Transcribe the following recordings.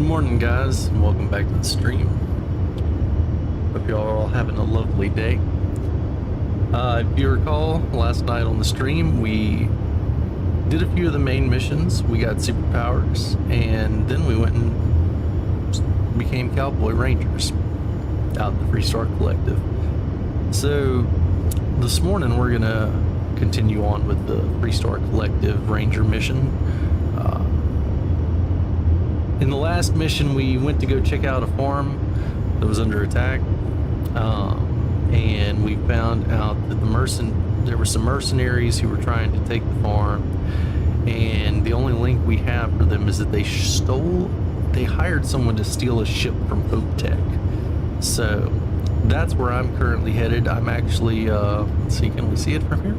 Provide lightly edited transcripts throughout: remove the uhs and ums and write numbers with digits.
morning, guys, and welcome back to the stream. Hope you all are all having a lovely day. If you recall, last night on the stream, we did a few of the main missions. We got superpowers, and then we went and became Cowboy Rangers out in the Freestar Collective. So this morning, we're going to continue on with the Freestar Collective Ranger mission. In the last mission, we went to go check out a farm that was under attack, and we found out that there were some mercenaries who were trying to take the farm, and the only link we have for them is that they hired someone to steal a ship from Hope Tech. So that's where I'm currently headed. I'm actually, let's see, can we see it from here?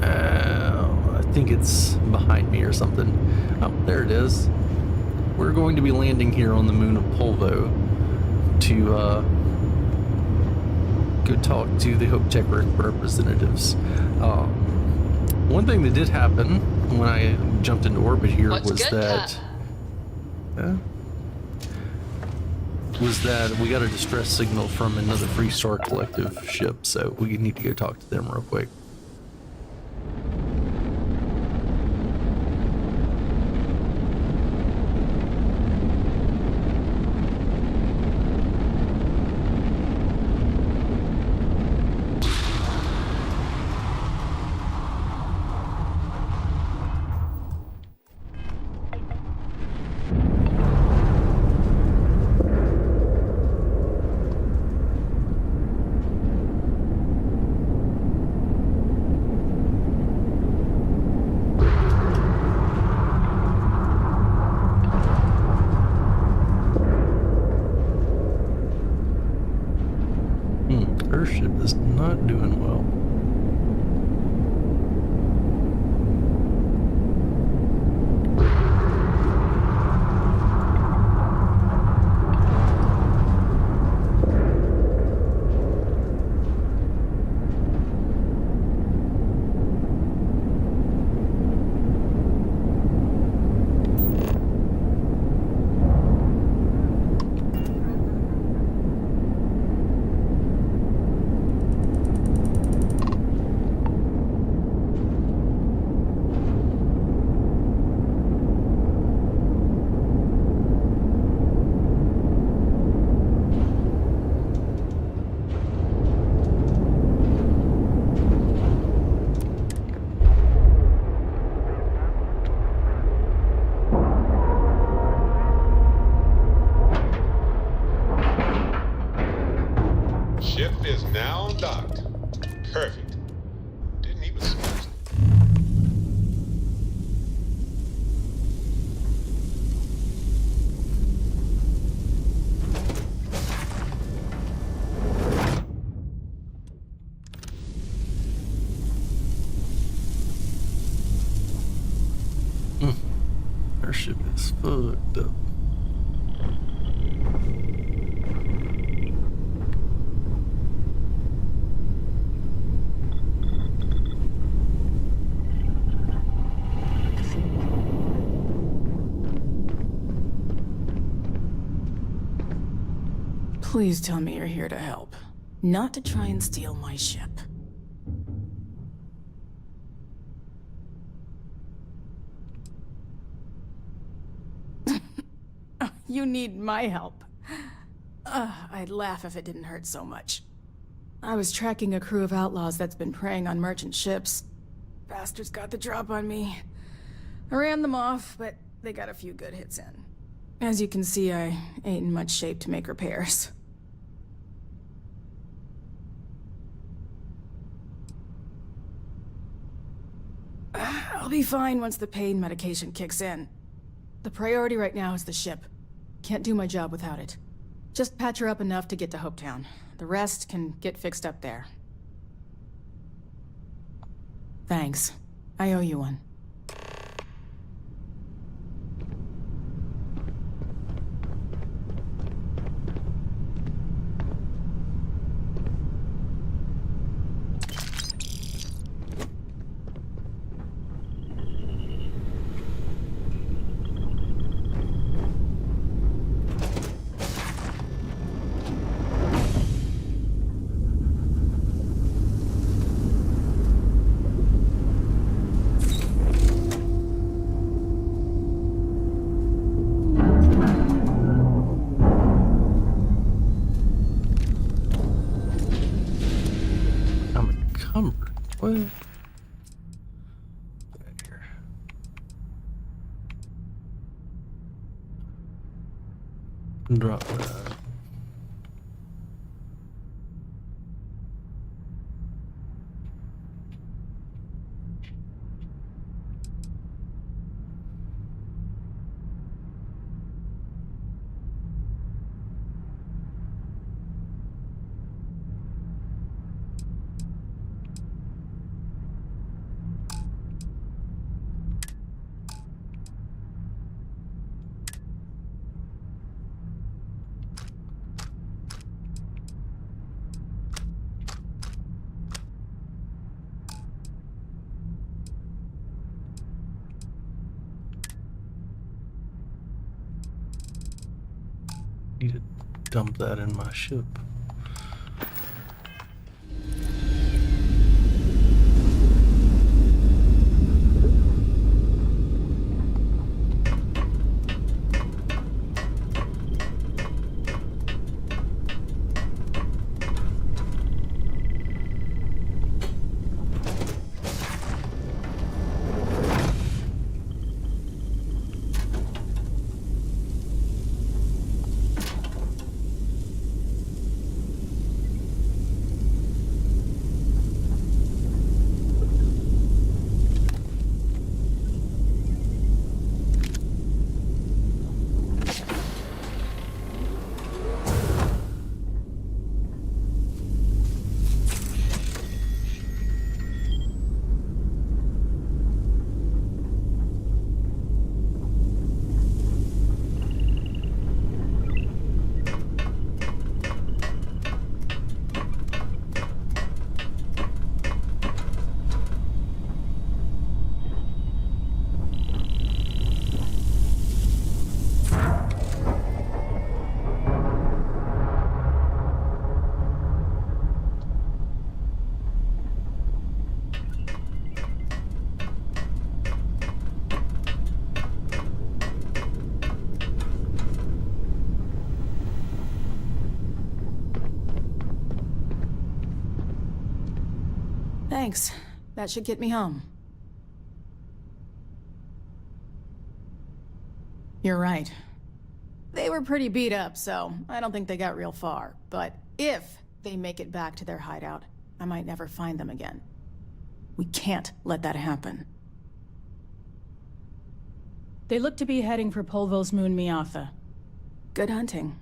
I think it's behind me or something. Oh, there it is. We're going to be landing here on the moon of Polvo to go talk to the Hope Tech representatives. One thing that did happen when I jumped into orbit here was that we got a distress signal from another Freestar Collective ship, so we need to go talk to them real quick. Her ship is not doing well. Our ship is fucked up. Please tell me you're here to help, not to try and steal my ship. You need my help. I'd laugh if it didn't hurt so much. I was tracking a crew of outlaws that's been preying on merchant ships. Bastards got the drop on me. I ran them off, but they got a few good hits in. As you can see, I ain't in much shape to make repairs. I'll be fine once the pain medication kicks in. The priority right now is the ship. Can't do my job without it. Just patch her up enough to get to Hopetown. The rest can get fixed up there. Thanks. I owe you one. Drop that. Need to dump that in my ship. Thanks. That should get me home. You're right. They were pretty beat up, so I don't think they got real far. But if they make it back to their hideout, I might never find them again. We can't let that happen. They look to be heading for Polvo's moon Miatha. Good hunting.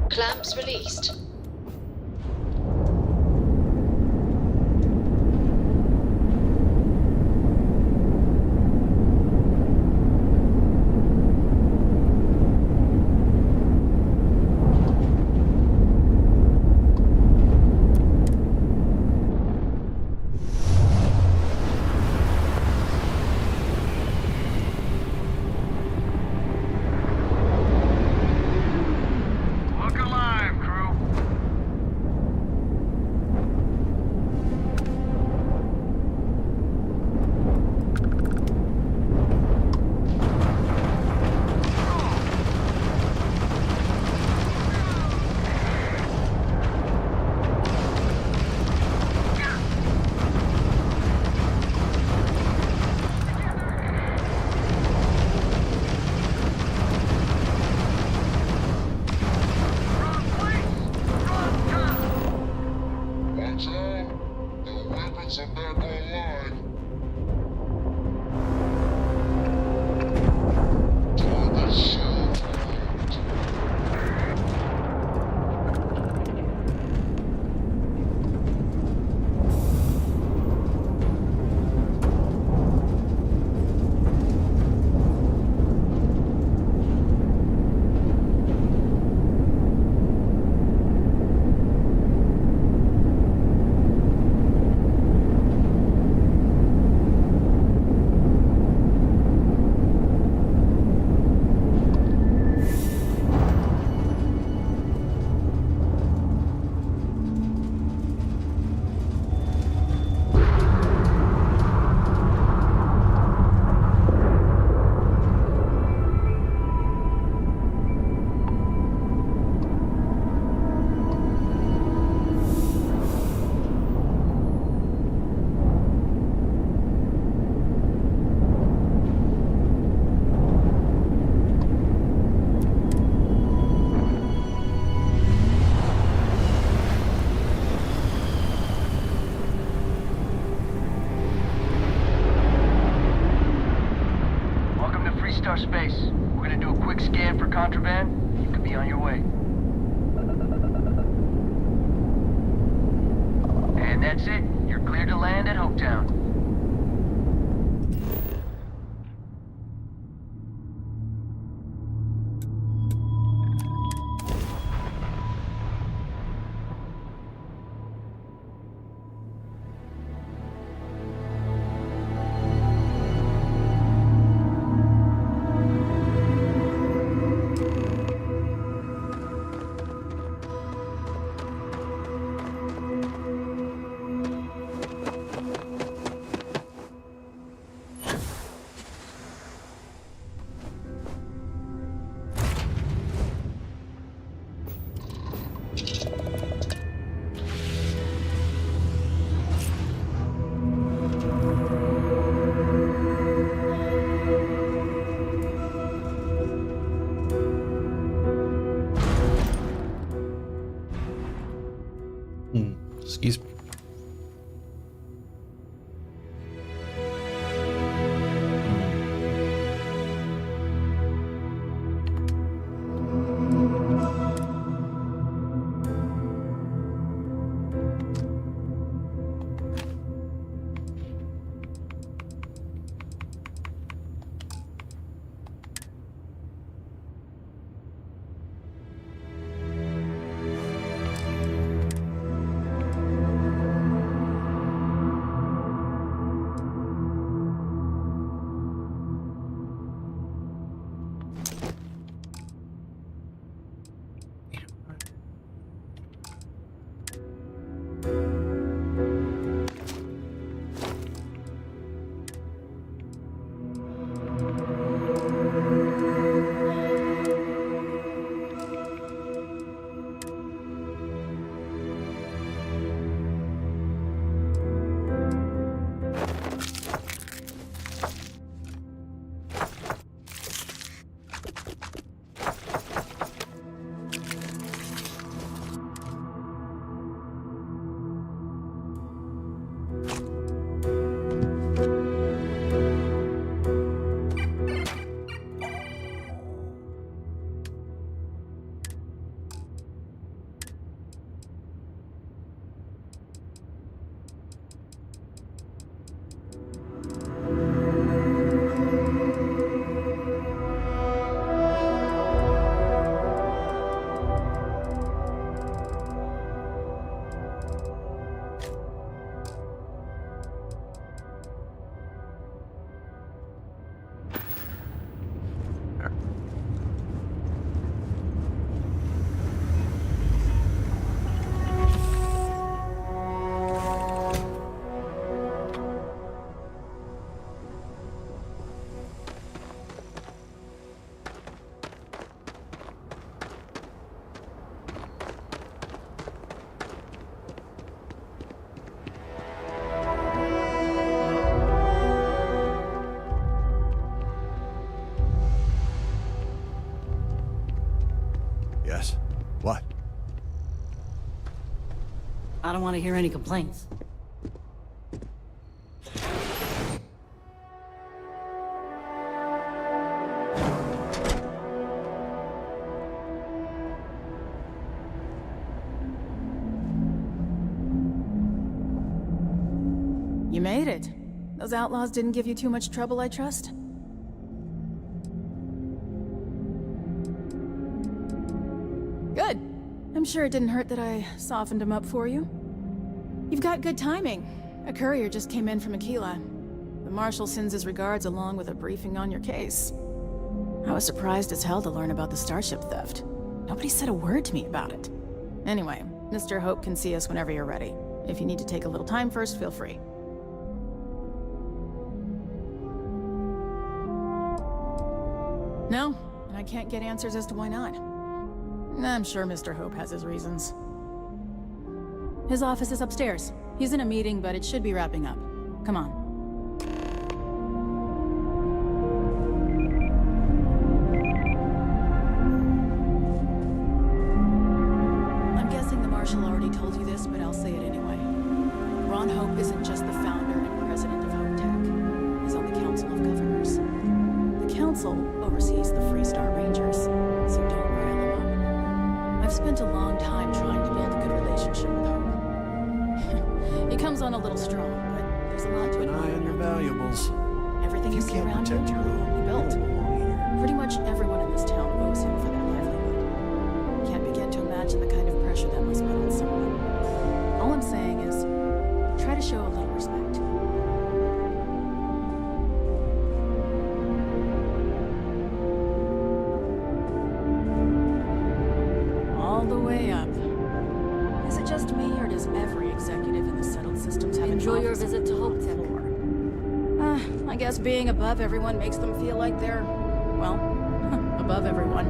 Clamps released. our space. We're gonna do a quick scan for contraband. You could be on your way. And that's it. You're clear to land at Hopetown. Excuse me. Yes. What? I don't want to hear any complaints. You made it. Those outlaws didn't give you too much trouble, I trust? Good. I'm sure it didn't hurt that I softened him up for you. You've got good timing. A courier just came in from Akila. The Marshal sends his regards along with a briefing on your case. I was surprised as hell to learn about the starship theft. Nobody said a word to me about it. Anyway, Mr. Hope can see us whenever you're ready. If you need to take a little time first, feel free. No, and I can't get answers as to why not. I'm sure Mr. Hope has his reasons. His office is upstairs. He's in a meeting, but it should be wrapping up. Come on. I'm guessing the Marshal already told you this, but I'll say it anyway. Ron Hope isn't just the founder and president of Hope Tech. He's on the Council of Governors. The Council comes on a little strong, but there's a lot to Keep an eye on your valuables. Everything you see can't around protect you, your own, he you built. don't belong here. Pretty much everyone in this town owes him for their livelihood. Can't begin to imagine the kind of pressure that must put on someone. All I'm saying is, try to show a little respect. All the way up. Is it just me, or does every executive in the settled systems have Enjoy an your office visit to on Hope the Tech. floor? I guess being above everyone makes them feel like they're, well, above everyone.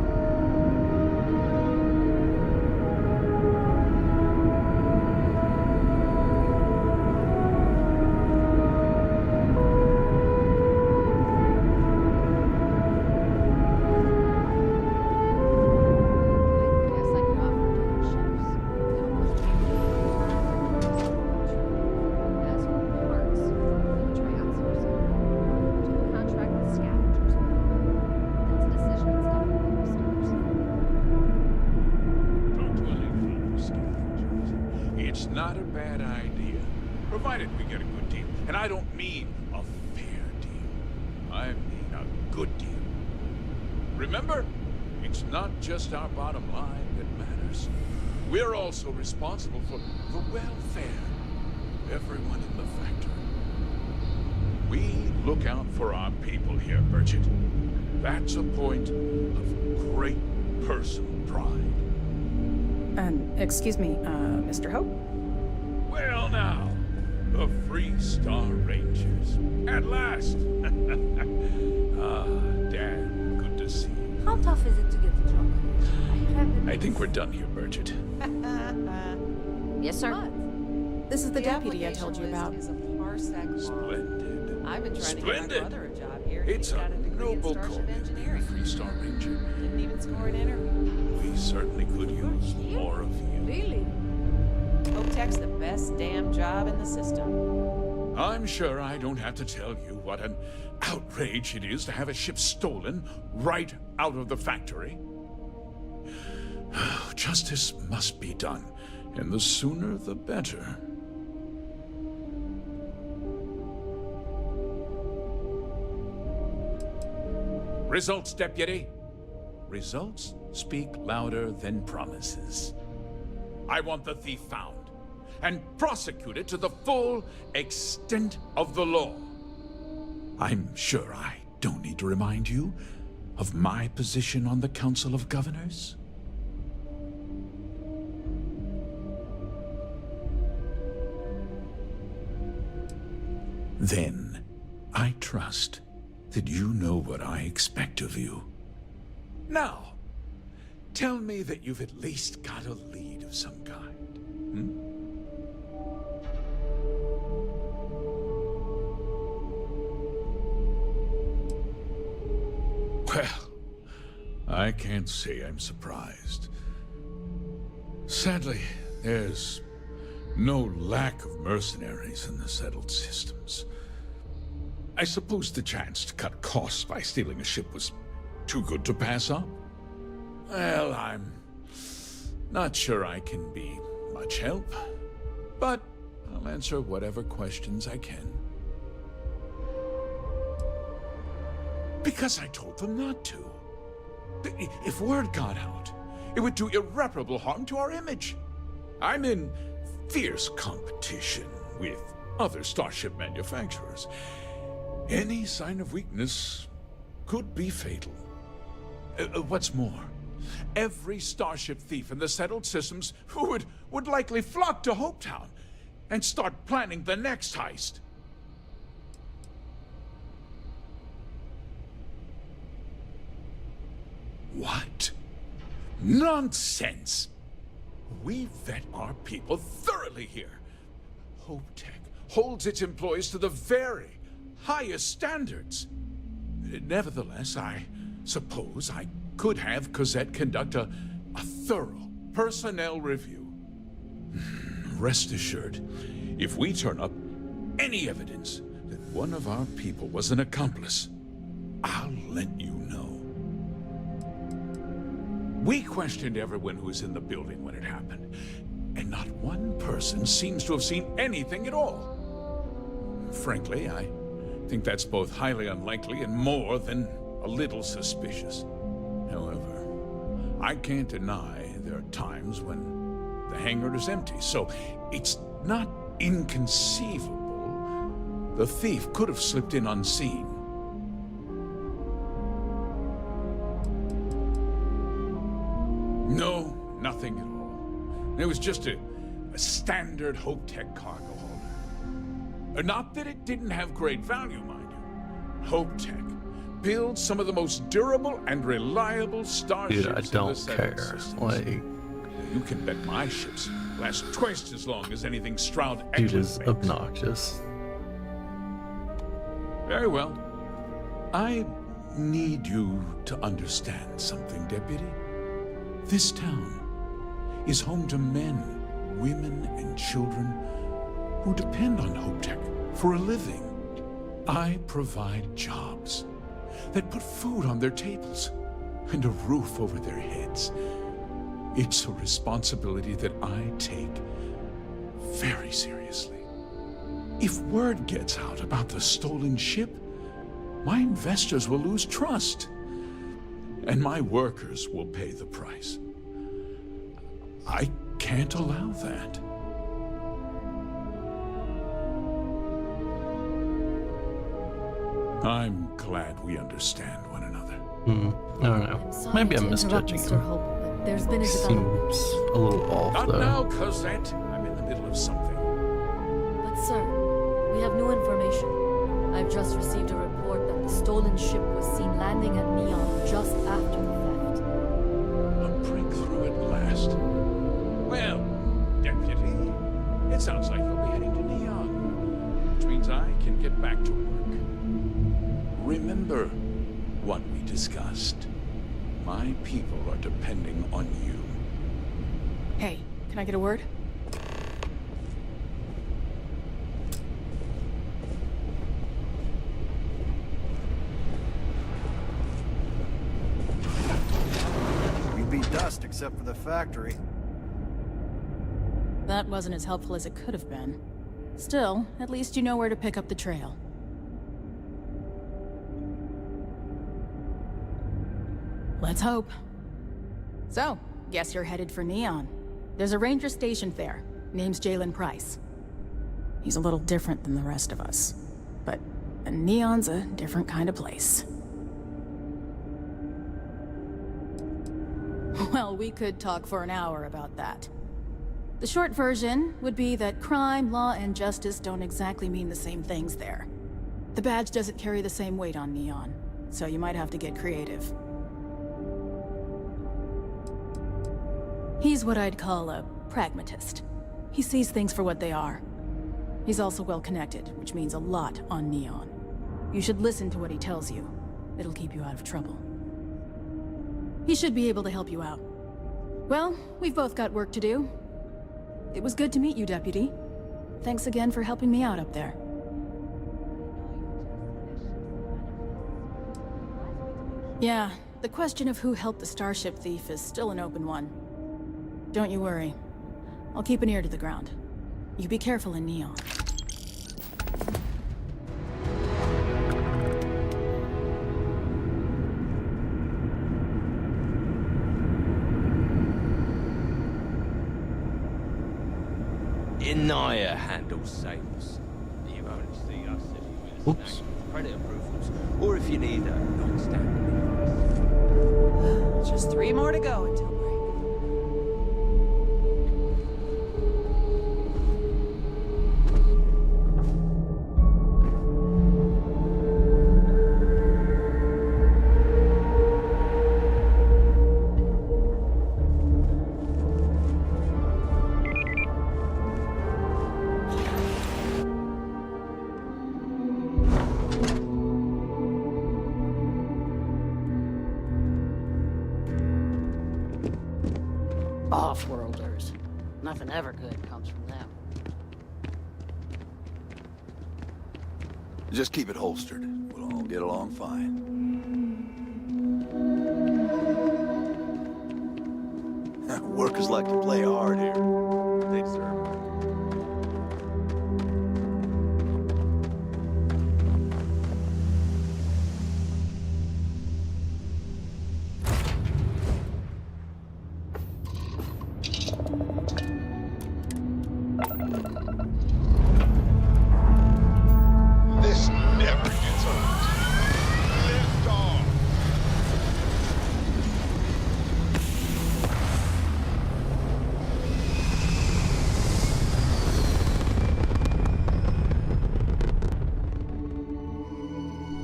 Guess I could offer different shifts. As for parts, we could try outsourcing. Do a contract with scavengers. That's a decision that's definitely upstairs. Don't dwell on scavengers. It's not a bad idea, provided we get a good deal. And I don't mean a fair deal. I mean a good deal. Remember, it's not just our bottom line that matters. We're also responsible for the welfare of everyone in the factory. We look out for our people here, Bridget. That's a point of great personal pride. Excuse me, Mr. Hope? Well now, the Freestar Rangers. At last! Ah, damn, good to see you. How tough is it to get the job? I think we're done here, Bridget. Yes, sir. This is the deputy I told you about. Is a parsec long. Splendid. I've been trying to get my Splendid. brother a job here. It's He's a got a degree in noble Starship calling, Engineering. Freestar Ranger. Didn't even score an interview. We certainly could use more of you. Really? Hope Tech's the best damn job in the system. I'm sure I don't have to tell you what an outrage it is to have a ship stolen right out of the factory. Justice must be done, and the sooner the better. Results, Deputy. Results speak louder than promises. I want the thief found and prosecuted to the full extent of the law. I'm sure I don't need to remind you of my position on the Council of Governors. Then, I trust that you know what I expect of you. Now, tell me that you've at least got a lead of some kind. Hmm? Well, I can't say I'm surprised. Sadly, there's no lack of mercenaries in the settled systems. I suppose the chance to cut costs by stealing a ship was too good to pass up. Well, I'm not sure I can be much help, but I'll answer whatever questions I can. Because I told them not to. If word got out, it would do irreparable harm to our image. I'm in fierce competition with other starship manufacturers. Any sign of weakness could be fatal. What's more, every starship thief in the settled systems would likely flock to Hopetown and start planning the next heist. What? Nonsense! We vet our people thoroughly here. Hope Tech holds its employees to the very highest standards. Nevertheless, I suppose I could have Cosette conduct a thorough personnel review. Rest assured, if we turn up any evidence that one of our people was an accomplice, I'll let you know. We questioned everyone who was in the building when it happened. and not one person seems to have seen anything at all. Frankly, I think that's both highly unlikely and more than a little suspicious. However, I can't deny there are times when the hangar is empty, so it's not inconceivable the thief could have slipped in unseen. No, nothing at all. It was just a standard Hope-Tech cargo holder. Not that it didn't have great value, mind you. Hope-Tech builds some of the most durable and reliable starships Dude, I in the don't Seven care. Systems. Like, You can bet my ships last twice as long as anything Stroud dude Eklund is makes. obnoxious. Very well. I need you to understand something, Deputy. This town is home to men, women, and children who depend on Hope-Tech for a living. I provide jobs that put food on their tables and a roof over their heads. It's a responsibility that I take very seriously. If word gets out about the stolen ship, my investors will lose trust, and my workers will pay the price. I can't allow that. I'm glad we understand one another. I don't know. Maybe I'm misjudging Mr. him. Hope, but there's been a development. Seems a little off, Not though. now, Cosette. I'm in the middle of something. But sir, we have new information. I've just received a report that the stolen ship was seen landing at Neon just after the theft. A breakthrough at last. Well, Deputy, it sounds like you'll be heading to Neon, which means I can get back to work. Remember what we discussed. My people are depending on you. Hey, can I get a word? We'd be dust except for the factory. That wasn't as helpful as it could have been. Still, at least you know where to pick up the trail. Let's hope. So, guess you're headed for Neon. There's a ranger stationed there. Name's Jaylen Price. He's a little different than the rest of us. But Neon's a different kind of place. Well, we could talk for an hour about that. The short version would be that crime, law, and justice don't exactly mean the same things there. The badge doesn't carry the same weight on Neon, so you might have to get creative. He's what I'd call a pragmatist. He sees things for what they are. He's also well-connected, which means a lot on Neon. You should listen to what he tells you. It'll keep you out of trouble. He should be able to help you out. Well, we've both got work to do. It was good to meet you, Deputy. Thanks again for helping me out up there. Yeah, the question of who helped the Starship thief is still an open one. Don't you worry. I'll keep an ear to the ground. You be careful in Neon. Inaya handles sales. You only see us if you with Oops. credit approvals, or if you need a non-standard. Just 3 more to go until break. Off-worlders. Nothing ever good comes from them. Just keep it holstered. We'll all get along fine. Workers like to play hard here.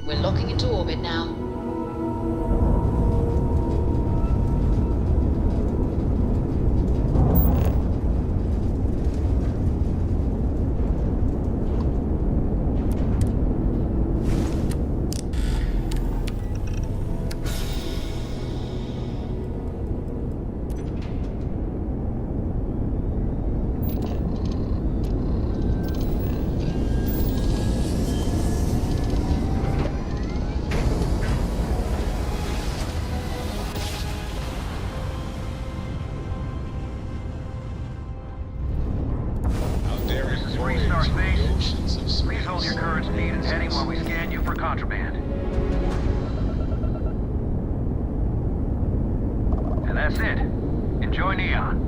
We're locking into orbit now. Please hold your current speed and heading while we scan you for contraband. And that's it. Enjoy Neon.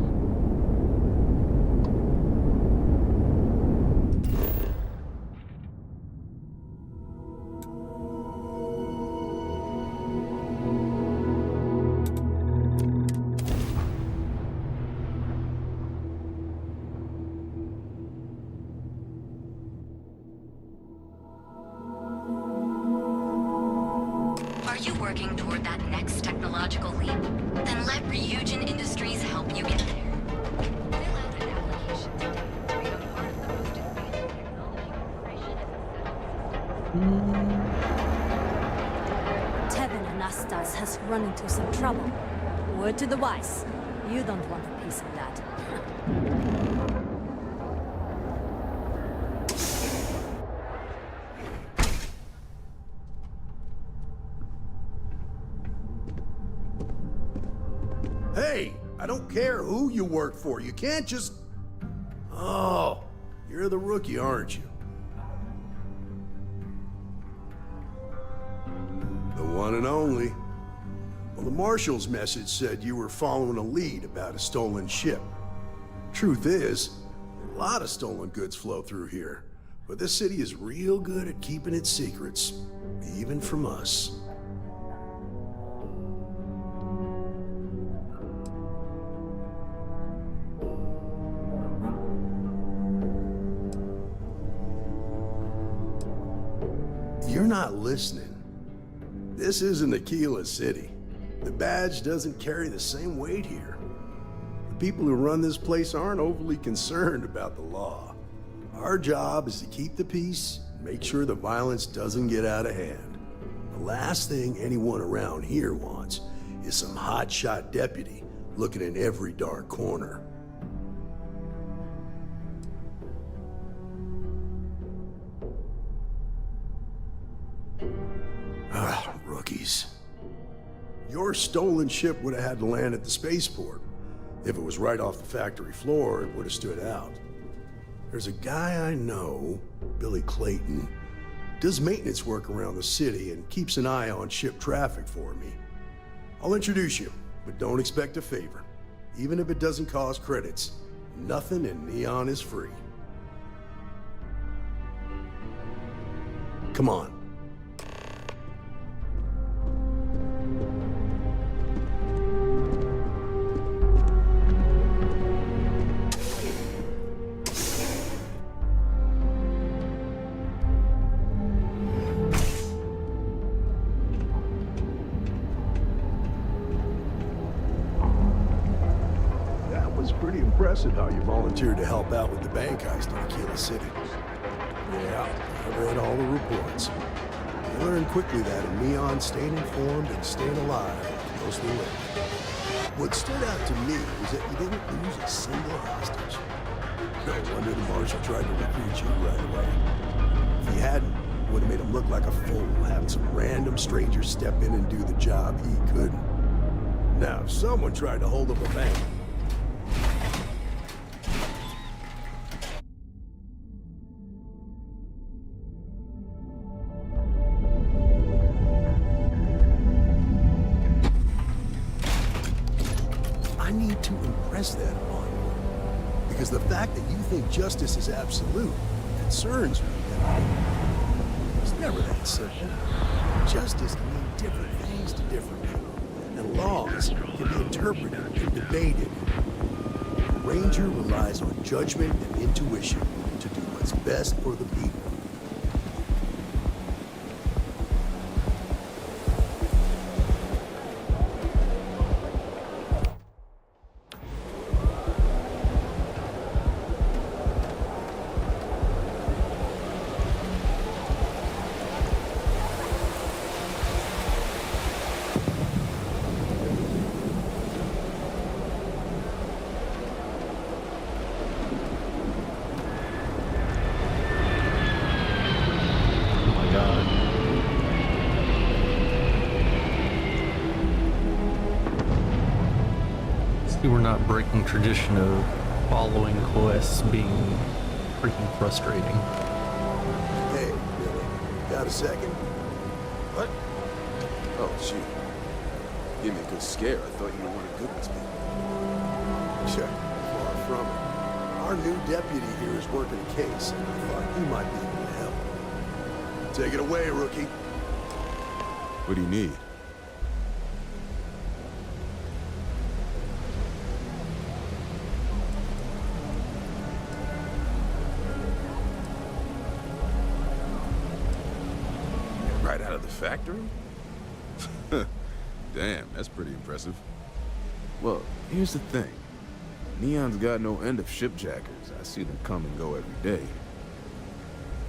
Working toward that next technological leap? Then let Ryujin Industries help you get there. Fill out an application today. Become part of the most advanced technology corporation Tevin Anastas has run into some trouble. Word to the wise. You don't want a piece of that. Hey, I don't care who you work for. You can't just... Oh, you're the rookie, aren't you? The one and only. Well, the Marshal's message said you were following a lead about a stolen ship. Truth is, a lot of stolen goods flow through here. But this city is real good at keeping its secrets, even from us. You're not listening. This isn't Akila City. The badge doesn't carry the same weight here. The people who run this place aren't overly concerned about the law. Our job is to keep the peace and make sure the violence doesn't get out of hand. The last thing anyone around here wants is some hotshot deputy looking in every dark corner. Ah, rookies. Your stolen ship would have had to land at the spaceport. If it was right off the factory floor, it would have stood out. There's a guy I know, Billy Clayton, does maintenance work around the city and keeps an eye on ship traffic for me. I'll introduce you, but don't expect a favor. Even if it doesn't cost credits, nothing in Neon is free. Come on. Impressive how you volunteered to help out with the bank heist in Akila City. Yeah, I read all the reports. You learned quickly that in Neon, staying informed and staying alive is mostly linked. What stood out to me was that you didn't lose a single hostage. No wonder the Marshal tried to recruit you right away. If he hadn't, it would have made him look like a fool, having some random stranger step in and do the job he couldn't. Now, if someone tried to hold up a bank, that upon you. Because the fact that you think justice is absolute concerns me. It's never that simple. Justice can mean different things to different people, and laws can be interpreted and debated. The Ranger relies on judgment and intuition to do what's best for the people. See, we're not breaking tradition of following quests being freaking frustrating. Hey, got a second? What? Oh, shoot. Give me a good scare. I thought you were one of Goodman's people. Sure, far from it. Our new deputy here is working a case, and I thought you might be able to help. Take it away, rookie. What do you need? Right out of the factory? Damn, that's pretty impressive. Well, here's the thing. Neon's got no end of shipjackers. I see them come and go every day.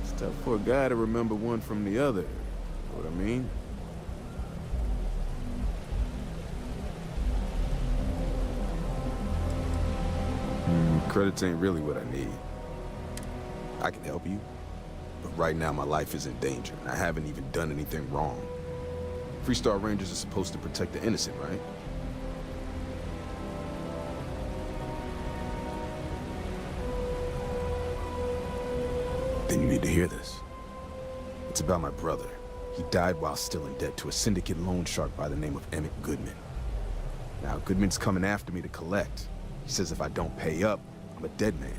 It's tough for a guy to remember one from the other. Know what I mean? Credits ain't really what I need. I can help you, but right now my life is in danger, and I haven't even done anything wrong. Freestar Rangers are supposed to protect the innocent, right? Then you need to hear this. It's about my brother. He died while still in debt to a syndicate loan shark by the name of Emmett Goodman. Now, Goodman's coming after me to collect. He says if I don't pay up, I'm a dead man.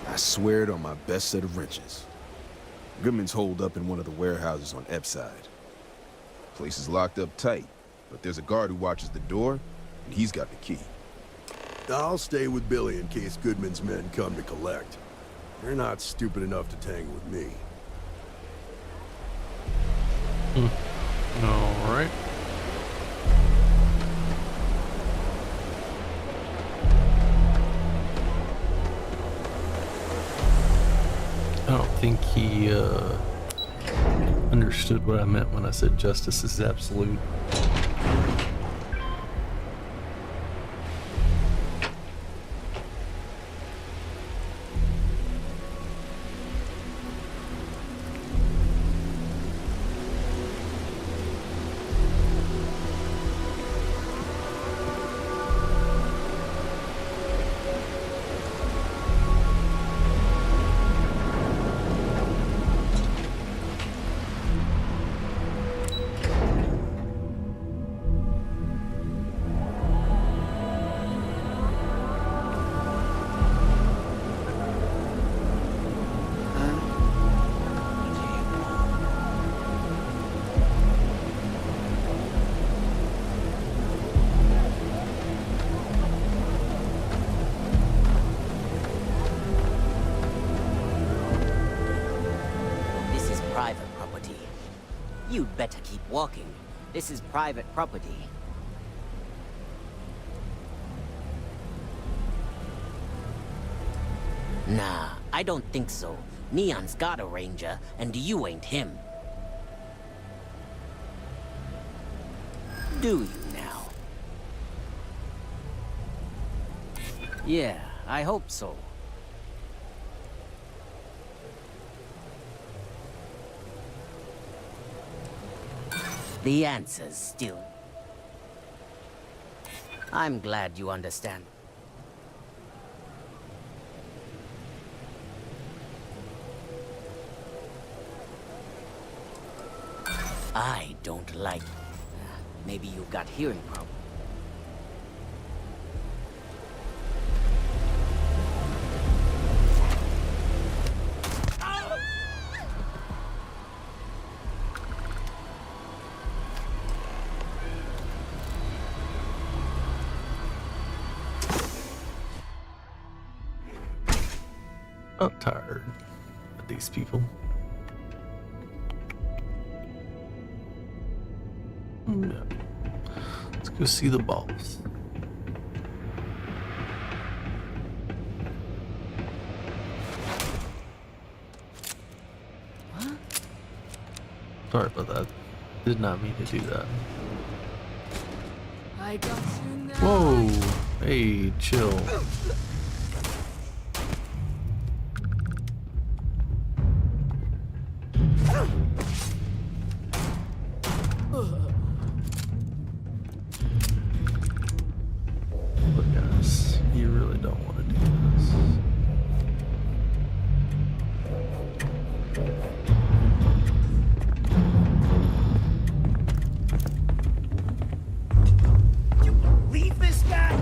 I swear it on my best set of wrenches. Goodman's holed up in one of the warehouses on Epside. Place is locked up tight, but there's a guard who watches the door, and he's got the key. I'll stay with Billy in case Goodman's men come to collect. They're not stupid enough to tangle with me. All right. I don't think he understood what I meant when I said justice is absolute. You'd better keep walking. This is private property. Nah, I don't think so. Neon's got a ranger, and you ain't him. Do you now? Yeah, I hope so. The answer's still... I'm glad you understand. I don't like... Maybe you've got hearing problems. I'm tired of these people. Yeah. Let's go see the boss. What? Sorry about that. Did not mean to do that. I got you now. Whoa! Hey, chill. really don't want to do this. Leave this guy!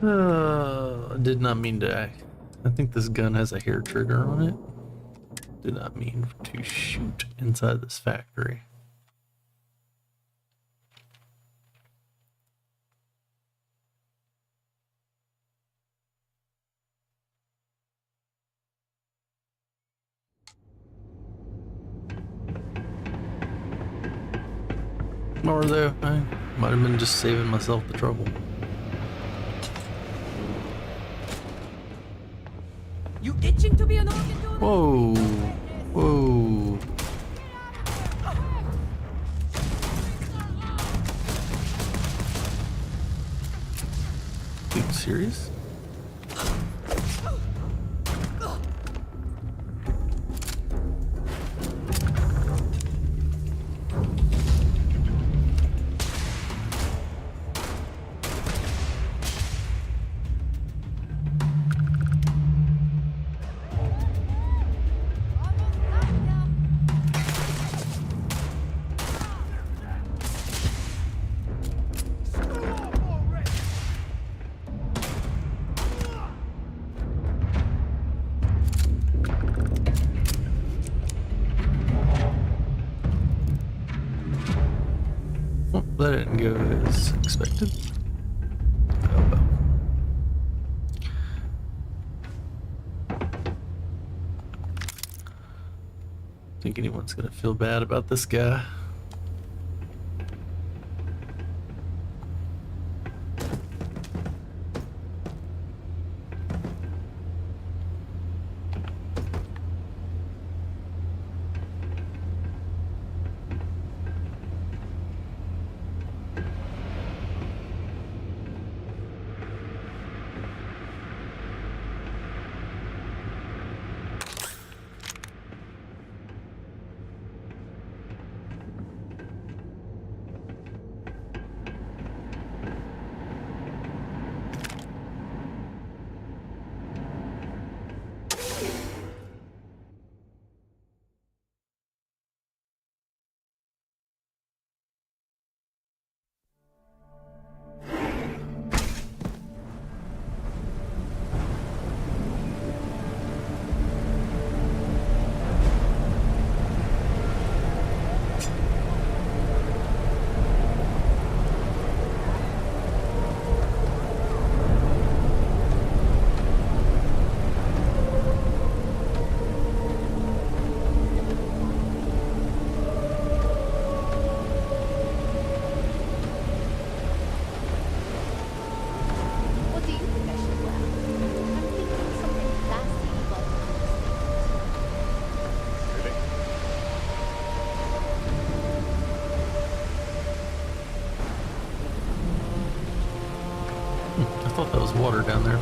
I did not mean to act. I think this gun has a hair trigger on it. Did not mean to shoot inside this factory. Or though, I might have been just saving myself the trouble. You itching to be an organ donor? Whoa, whoa. Are you serious? That didn't go as expected. Oh well. Think anyone's gonna feel bad about this guy? I thought that was water down there.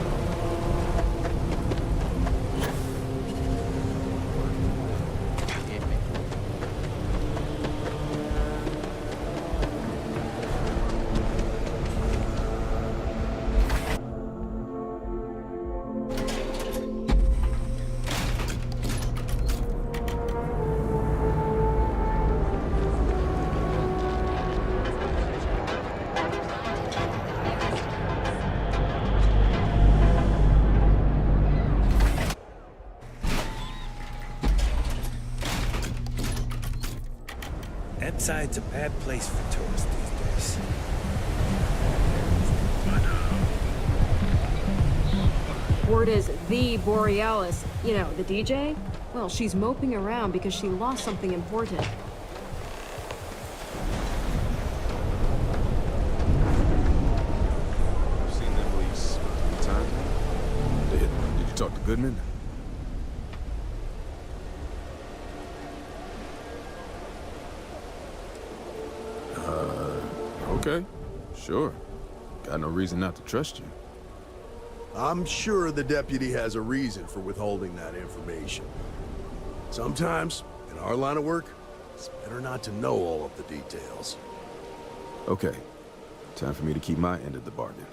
Inside's a bad place for tourists these days. Word is the Borealis, you know, the DJ? Well, she's moping around because she lost something important. I've seen them police a time. Did you talk to Goodman? Okay, sure. Got no reason not to trust you. I'm sure the deputy has a reason for withholding that information. Sometimes, in our line of work, it's better not to know all of the details. Okay, time for me to keep my end of the bargain.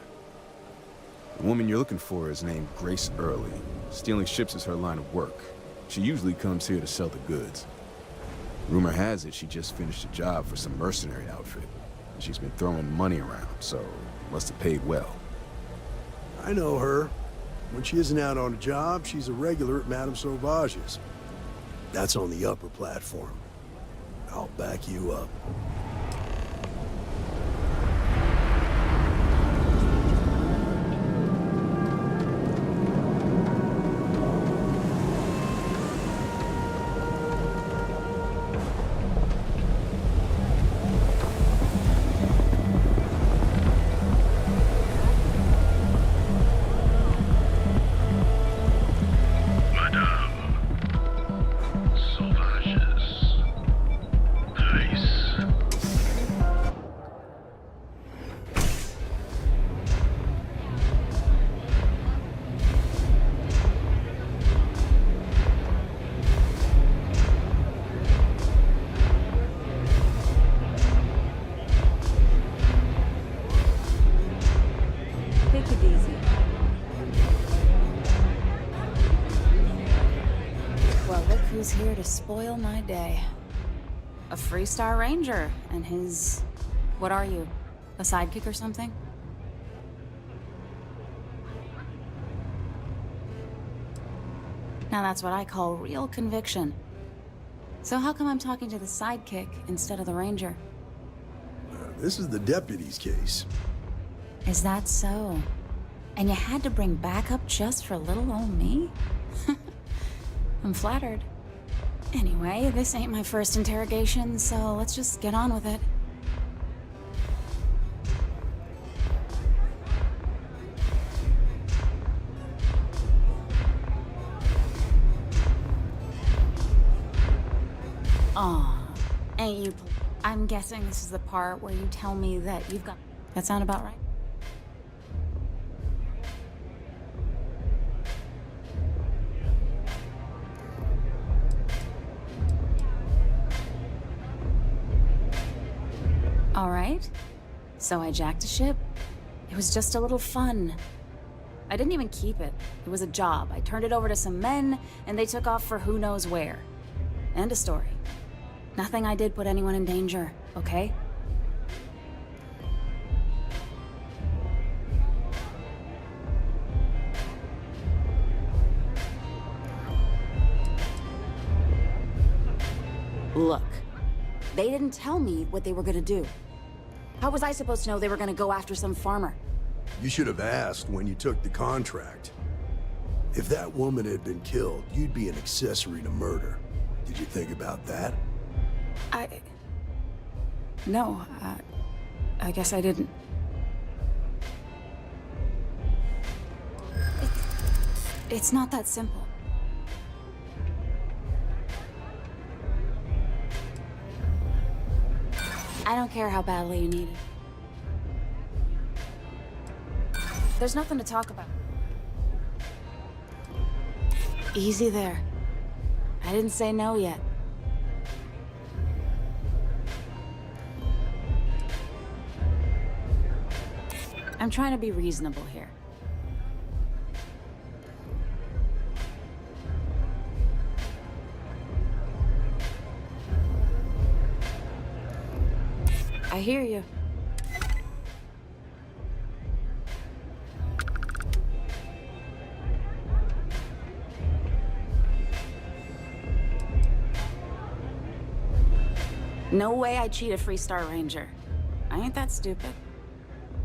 The woman you're looking for is named Grace Early. Stealing ships is her line of work. She usually comes here to sell the goods. Rumor has it she just finished a job for some mercenary outfit. And she's been throwing money around, so must have paid well. I know her. When she isn't out on a job, she's a regular at Madame Sauvage's. That's on the upper platform. I'll back you up. Here to spoil my day. A Freestar Ranger and his... what are you? A sidekick or something? Now that's what I call real conviction. So how come I'm talking to the sidekick instead of the Ranger? This is the deputy's case. Is that so? And you had to bring backup just for little old me? I'm flattered. Anyway, this ain't my first interrogation, so let's just get on with it. Aw, ain't you... I'm guessing this is the part where you tell me that you've got... That sound about right? All right. So I jacked a ship. It was just a little fun. I didn't even keep it. It was a job. I turned it over to some men, and they took off for who knows where. End of story. Nothing I did put anyone in danger, okay? Look, they didn't tell me what they were gonna do. How was I supposed to know they were gonna go after some farmer? You should have asked when you took the contract. If that woman had been killed, you'd be an accessory to murder. Did you think about that? No, I guess I didn't. It's not that simple. I don't care how badly you need it. There's nothing to talk about. Easy there. I didn't say no yet. I'm trying to be reasonable here. I hear you. No way I'd cheat a Freestar Ranger. I ain't that stupid.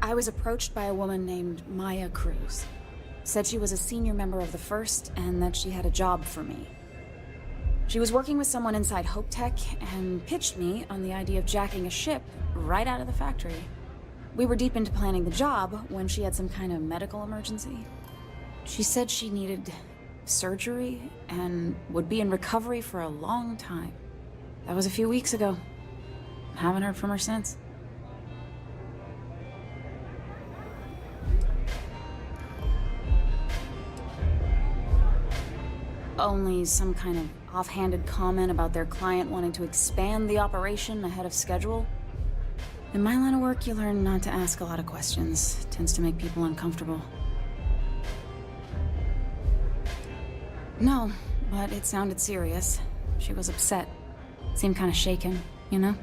I was approached by a woman named Maya Cruz. Said she was a senior member of the First and that she had a job for me. She was working with someone inside Hope Tech and pitched me on the idea of jacking a ship right out of the factory. We were deep into planning the job when she had some kind of medical emergency. She said she needed surgery and would be in recovery for a long time. That was a few weeks ago. Haven't heard from her since. only some kind of offhanded comment about their client wanting to expand the operation ahead of schedule. In my line of work, you learn not to ask a lot of questions. It tends to make people uncomfortable. No, but it sounded serious. She was upset. Seemed kind of shaken, you know?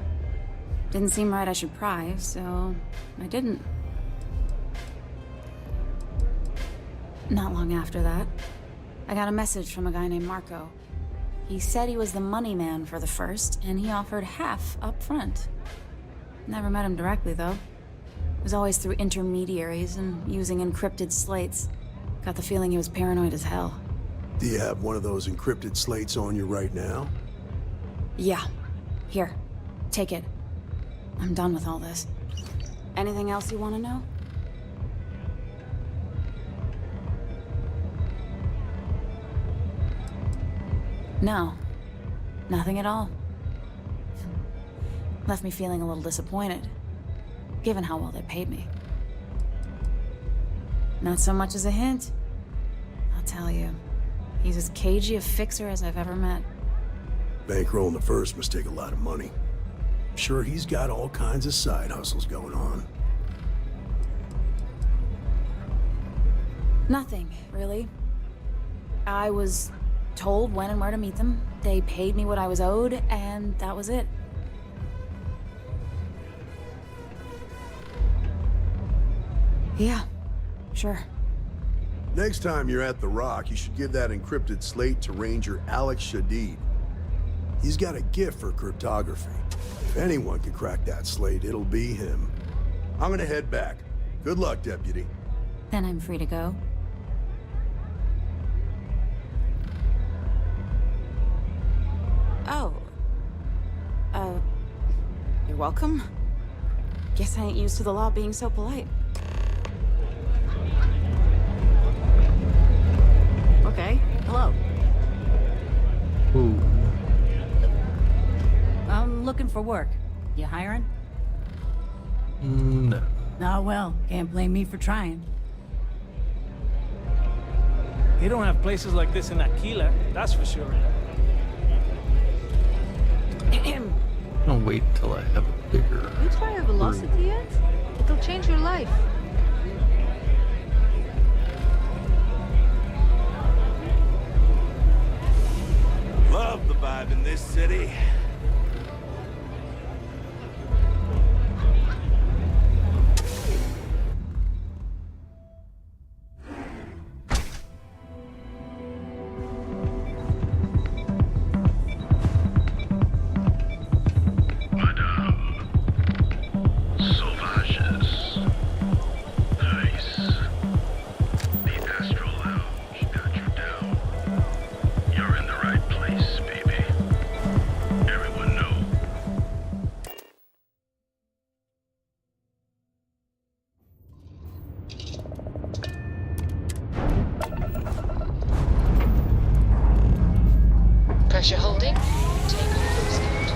Didn't seem right I should pry, so I didn't. Not long after that, I got a message from a guy named Marco. He said he was the money man for the first, and he offered half up front. Never met him directly, though. It was always through intermediaries and using encrypted slates. Got the feeling he was paranoid as hell. Do you have one of those encrypted slates on you right now? Yeah. Here. Take it. I'm done with all this. Anything else you want to know? No. Nothing at all. Left me feeling a little disappointed, given how well they paid me. Not so much as a hint. I'll tell you, he's as cagey a fixer as I've ever met. Bankrolling the first must take a lot of money. I'm sure he's got all kinds of side hustles going on. Nothing, really. I was told when and where to meet them. They paid me what I was owed, and that was it. Yeah, sure. Next time you're at the Rock, you should give that encrypted slate to Ranger Alex Shadid. He's got a gift for cryptography. If anyone can crack that slate, it'll be him. I'm gonna head back. Good luck, Deputy. Then I'm free to go. Oh. You're welcome. Guess I ain't used to the law being so polite. Okay, hello. Ooh. I'm looking for work. You hiring? No. Oh, well, can't blame me for trying. You don't have places like this in Akila, that's for sure. I'll wait till I have a bigger... You try a velocity yet? It'll change your life. Love the vibe in this city. Pressure holding. Take off cruise mode.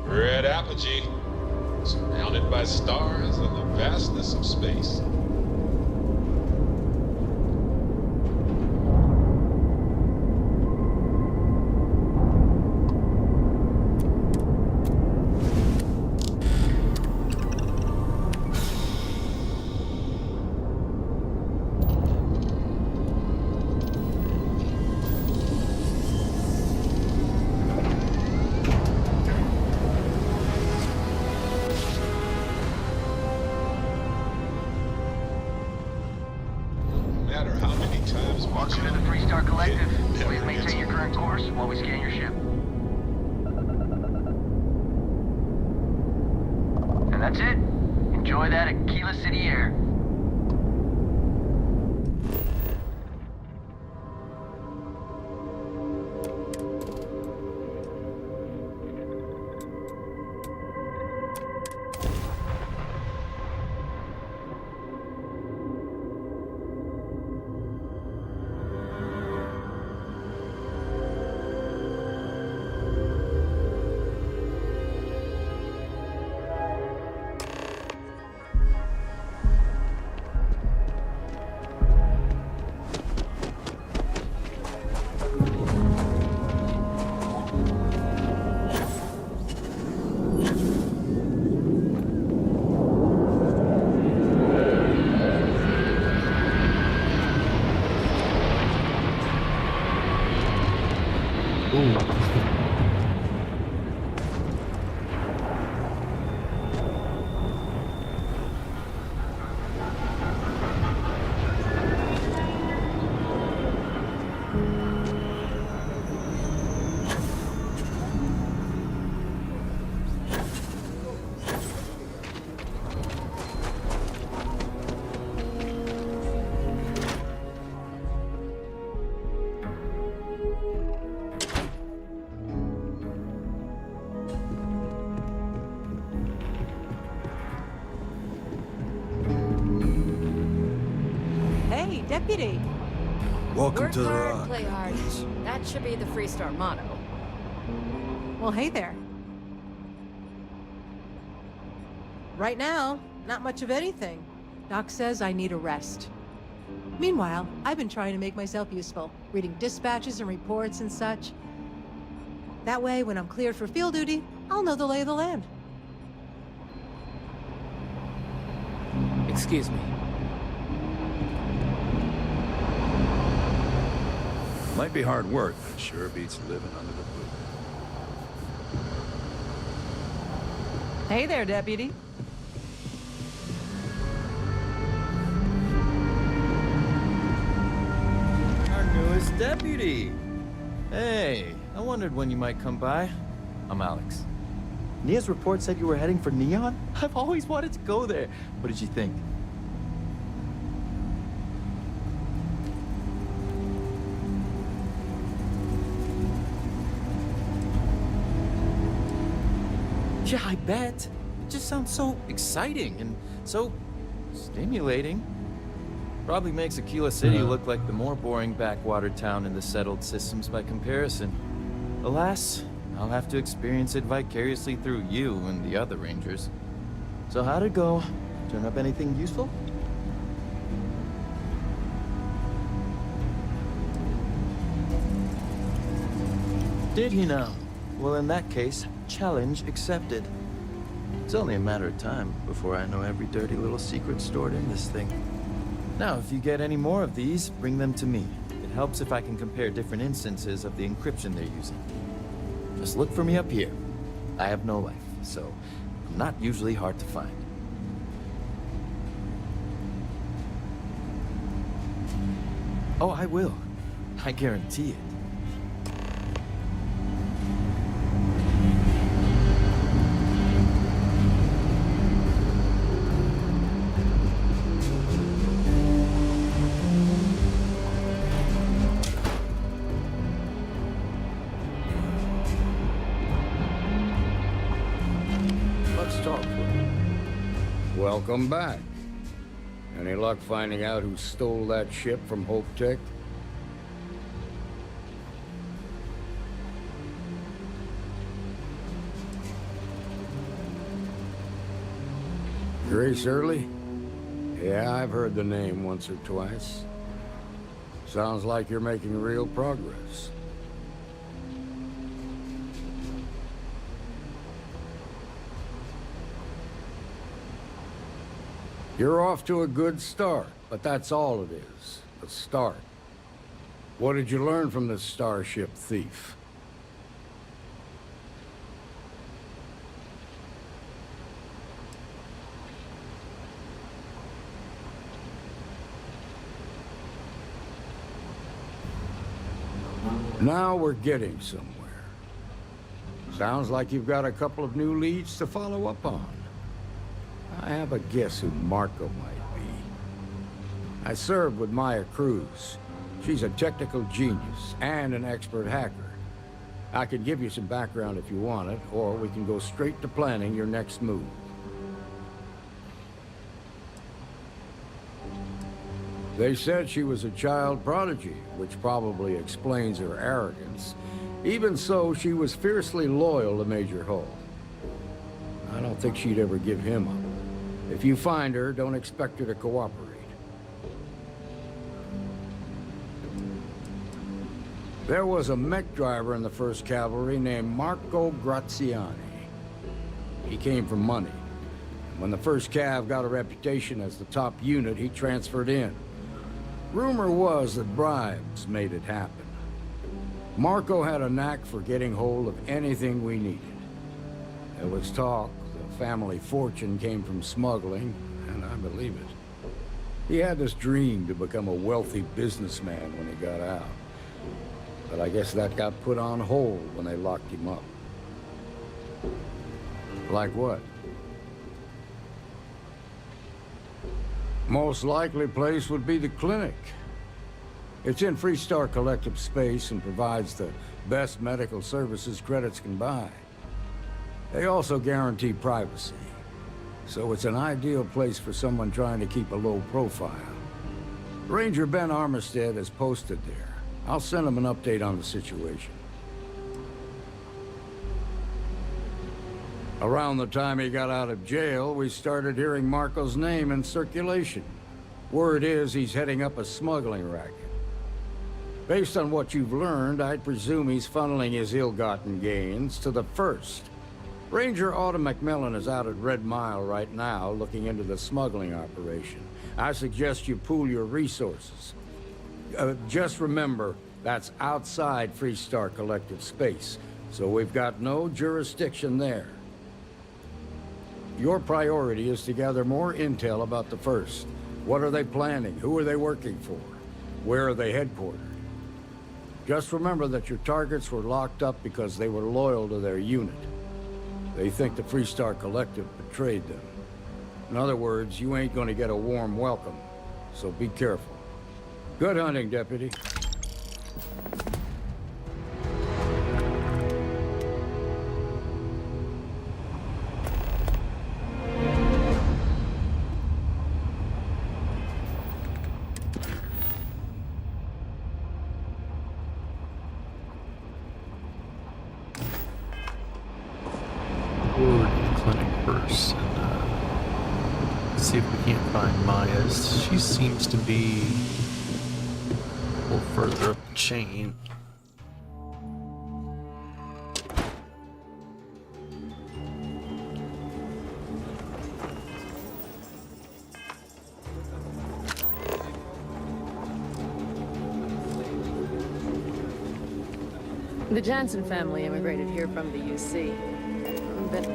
Red apogee, surrounded by stars and the vastness of space. Welcome to the Freestar Collective. Please maintain your current course while we scan your ship. And that's it. Enjoy that Akila City air. Hey, deputy. Welcome Work to the hard, Rock. play hard. That should be the Freestar motto. Well, hey there. Right now, not much of anything. Doc says I need a rest. Meanwhile, I've been trying to make myself useful, reading dispatches and reports and such. That way, when I'm cleared for field duty, I'll know the lay of the land. Excuse me. Might be hard work, but sure beats living under the boot. Hey there, deputy. Our newest deputy. Hey, I wondered when you might come by. I'm Alex. Nia's report said you were heading for Neon? I've always wanted to go there. What did you think? Yeah, I bet. It just sounds so exciting and so stimulating. Probably makes Akila City look like the more boring backwater town in the settled systems by comparison. Alas, I'll have to experience it vicariously through you and the other Rangers. So how'd it go? Turn up anything useful? Did he now? Well, in that case, challenge accepted. It's only a matter of time before I know every dirty little secret stored in this thing. Now, if you get any more of these, bring them to me. It helps if I can compare different instances of the encryption they're using. Just look for me up here. I have no life, so I'm not usually hard to find. Oh, I will. I guarantee it. Welcome back. Any luck finding out who stole that ship from Hope Tech? Grace Early? Yeah, I've heard the name once or twice. Sounds like you're making real progress. You're off to a good start, but that's all it is, a start. What did you learn from this starship thief? Now we're getting somewhere. Sounds like you've got a couple of new leads to follow up on. I have a guess who Marco might be. I served with Maya Cruz. She's a technical genius and an expert hacker. I could give you some background if you want it, or we can go straight to planning your next move. They said she was a child prodigy, which probably explains her arrogance. Even so, she was fiercely loyal to Major Hull. I don't think she'd ever give him up. If you find her, don't expect her to cooperate. There was a mech driver in the 1st Cavalry named Marco Graziani. He came from money. When the 1st Cav got a reputation as the top unit, he transferred in. Rumor was that bribes made it happen. Marco had a knack for getting hold of anything we needed. There was talk the family fortune came from smuggling, and I believe it. He had this dream to become a wealthy businessman when he got out. But I guess that got put on hold when they locked him up. Like what? Most likely place would be the clinic. It's in Freestar Collective space and provides the best medical services credits can buy. They also guarantee privacy, so it's an ideal place for someone trying to keep a low profile. Ranger Ben Armistead is posted there. I'll send him an update on the situation. Around the time he got out of jail, we started hearing Marco's name in circulation. Word is he's heading up a smuggling racket. Based on what you've learned, I'd presume he's funneling his ill-gotten gains to the First. Ranger Autumn McMillan is out at Red Mile right now, looking into the smuggling operation. I suggest you pool your resources. Just remember, that's outside Freestar Collective space, so we've got no jurisdiction there. Your priority is to gather more intel about the First. What are they planning? Who are they working for? Where are they headquartered? Just remember that your targets were locked up because they were loyal to their unit. They think the Freestar Collective betrayed them. In other words, you ain't gonna get a warm welcome, so be careful. Good hunting, Deputy. See if we can't find Maya's. She seems to be a little further up the chain. The Jansen family immigrated here from the UC. But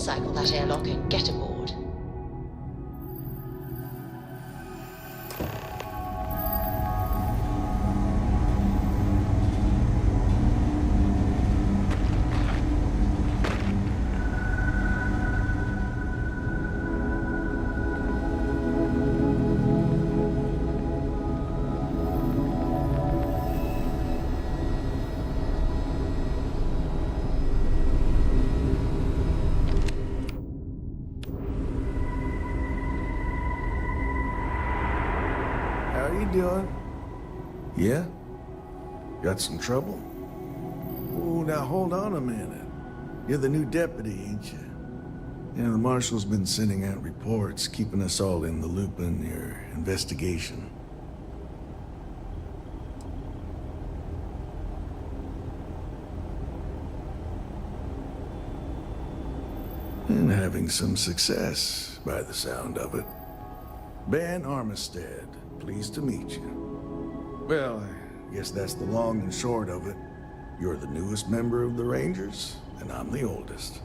cycle that airlock and get aboard. Doing? Yeah? Got some trouble? Oh, now hold on a minute. You're the new deputy, ain't you? Yeah, the Marshal's been sending out reports, keeping us all in the loop on your investigation. And having some success, by the sound of it. Ben Armistead, pleased to meet you. Well, I guess that's the long and short of it. You're the newest member of the Rangers, and I'm the oldest.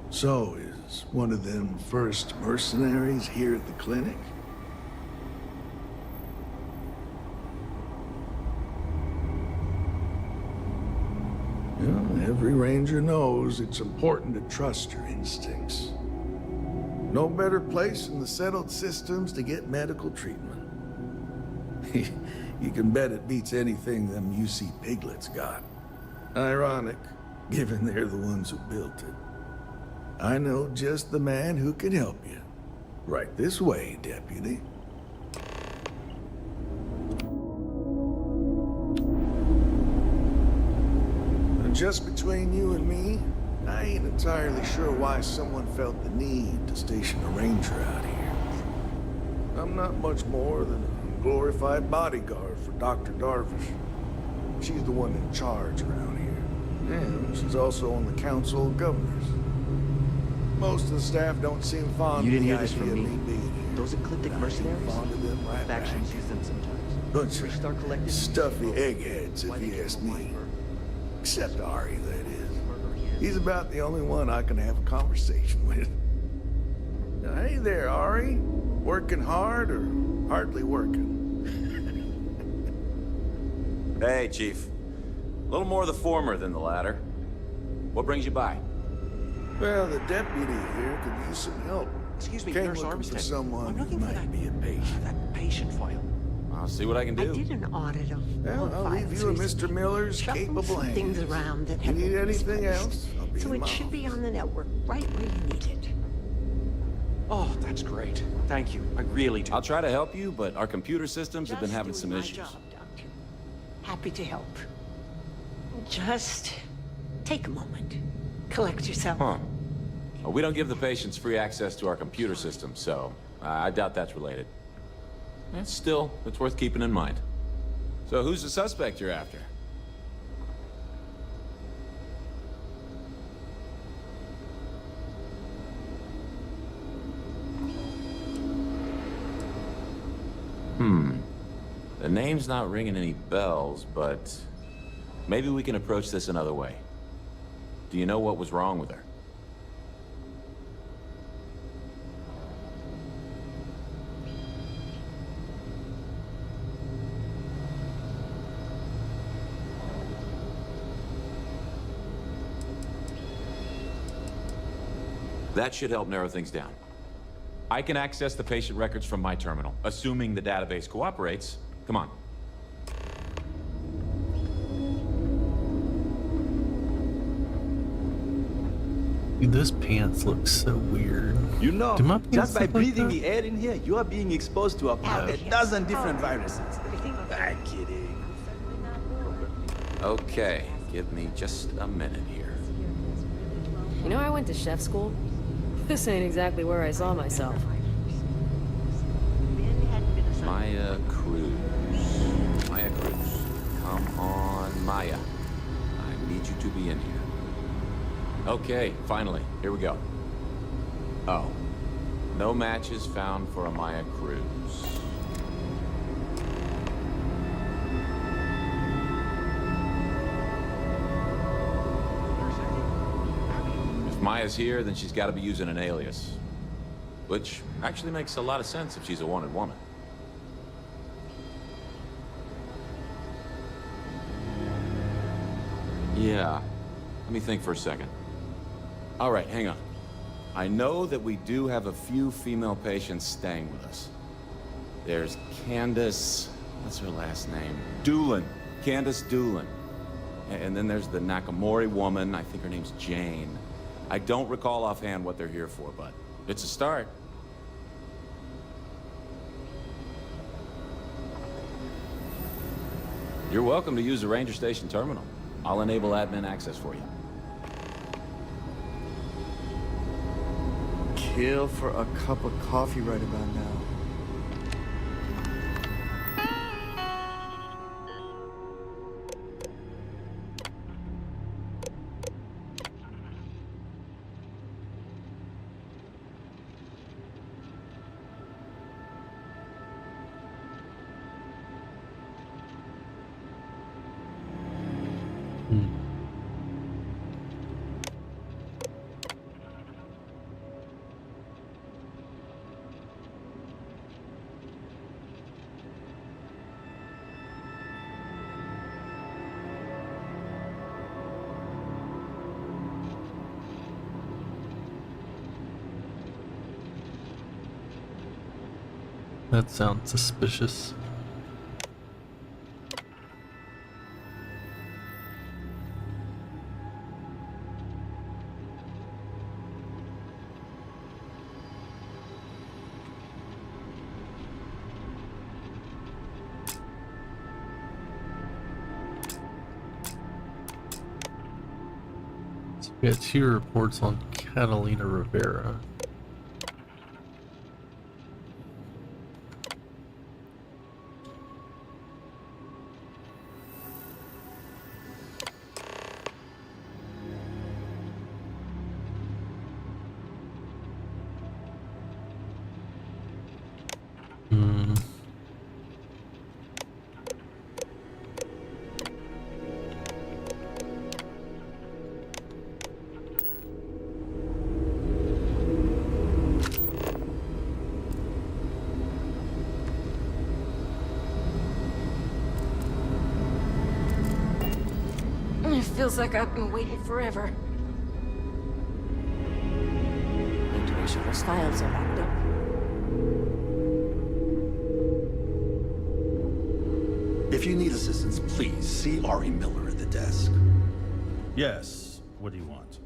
So, is one of them first mercenaries here at the clinic? Well, every ranger knows it's important to trust your instincts. No better place in the settled systems to get medical treatment. You can bet it beats anything them UC piglets got. Ironic, given they're the ones who built it. I know just the man who can help you. Right this way, Deputy. Just between you and me, I ain't entirely sure why someone felt the need to station a ranger out here. I'm not much more than a glorified bodyguard for Dr. Darvish. She's the one in charge around here. And she's also on the Council of Governors. Most of the staff don't seem fond You of didn't the hear this idea from of me. me being here. Those ecliptic mercenaries? Fond of them right Factions back. use them sometimes. Bunch of Freestar Collective. stuffy eggheads, if you ask me. Except Ari, that is. He's about the only one I can have a conversation with. Now, hey there, Ari. Working hard or hardly working? Hey, Chief. A little more the former than the latter. What brings you by? Well, the deputy here could use some help. Excuse me, Came Nurse looking Armistead. for someone I'm looking who for might be a patient. that patient file. I'll see what I can do. I did an audit of Well, all I'll leave files you in recently. Mr. Miller's Shuffled capable some hands. things around that You had need been anything misplaced. else? I'll be So in it my should be office. on the network, right where you need it. Oh, that's great. Thank you. I really do. I'll try to help you, but our computer systems have been having Just some doing my issues. job, Doctor. Happy to help. Just take a moment. Collect yourself. Huh. Well, we don't give the patients free access to our computer system, so I doubt that's related. Still, it's worth keeping in mind. So who's the suspect you're after? The name's not ringing any bells, but maybe we can approach this another way. Do you know what was wrong with her? That should help narrow things down. I can access the patient records from my terminal, assuming the database cooperates. Come on. Dude, those pants look so weird. You know, Do my pants just by look like breathing that? the air in here, you are being exposed to about a dozen different viruses. I'm kidding. Okay, give me just a minute here. You know, I went to chef school. This ain't exactly where I saw myself. Maya Cruz. Maya Cruz. Come on, Maya. I need you to be in here. Okay, finally. Here we go. Oh. No matches found for a Maya Cruz. If Maya's here, then she's got to be using an alias. Which actually makes a lot of sense if she's a wanted woman. Yeah. Let me think for a second. All right, hang on. I know that we do have a few female patients staying with us. There's Candace... what's her last name? Doolin. Candace Doolin. And then there's the Nakamori woman. I think her name's Jane. I don't recall offhand what they're here for, but it's a start. You're welcome to use the Ranger Station terminal. I'll enable admin access for you. Kill for a cup of coffee right about now. That sounds suspicious. So we got 2 reports on Catalina Rivera. It feels like I've been waiting forever. Need to make sure those files are locked up. If you need assistance, please see Ari Miller at the desk. Yes. What do you want?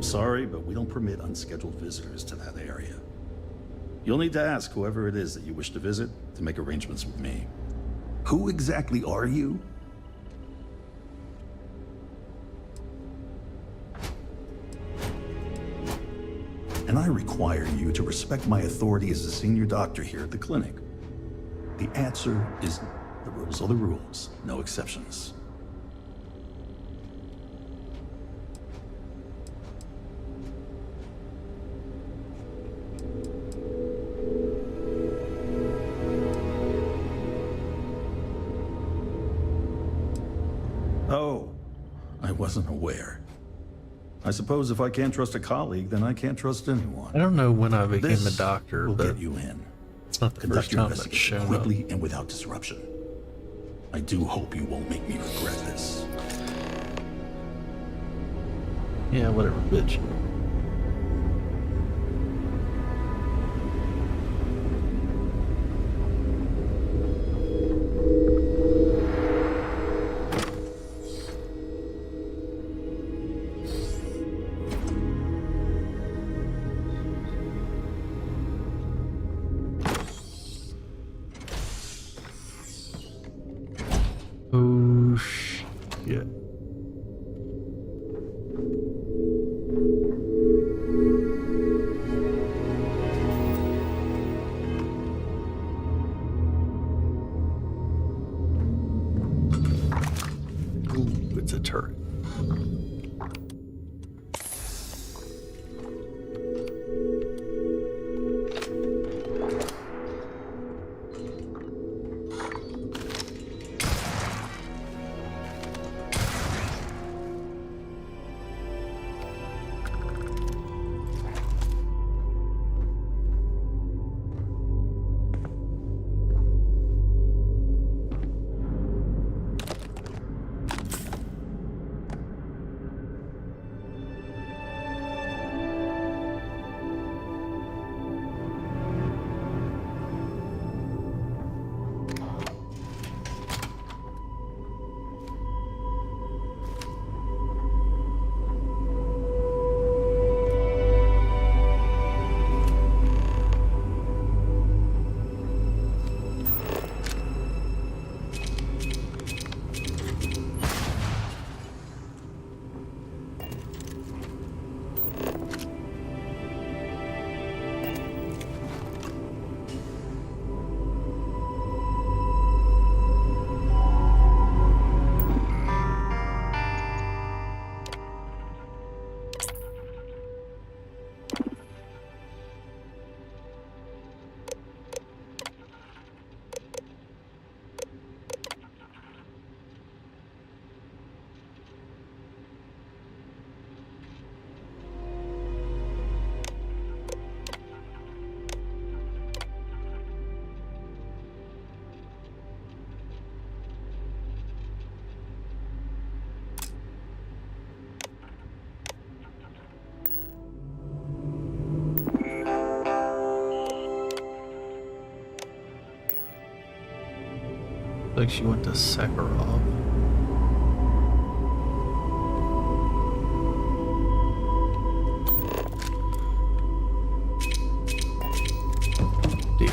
Sorry, but we don't permit unscheduled visitors to that area. You'll need to ask whoever it is that you wish to visit to make arrangements with me. Who exactly are you? And I require you to respect my authority as a senior doctor here at the clinic. The answer is the rules are the rules, no exceptions. Oh, I wasn't aware. I suppose if I can't trust a colleague, then I can't trust anyone. I don't know when I became This a doctor, will but get you in. it's not the Conduct first your time that's investigation shown up. quickly and without disruption. I do hope you won't make me regret this. Yeah, whatever, bitch. Oh, shit. Like she went to Sakharov. Deal.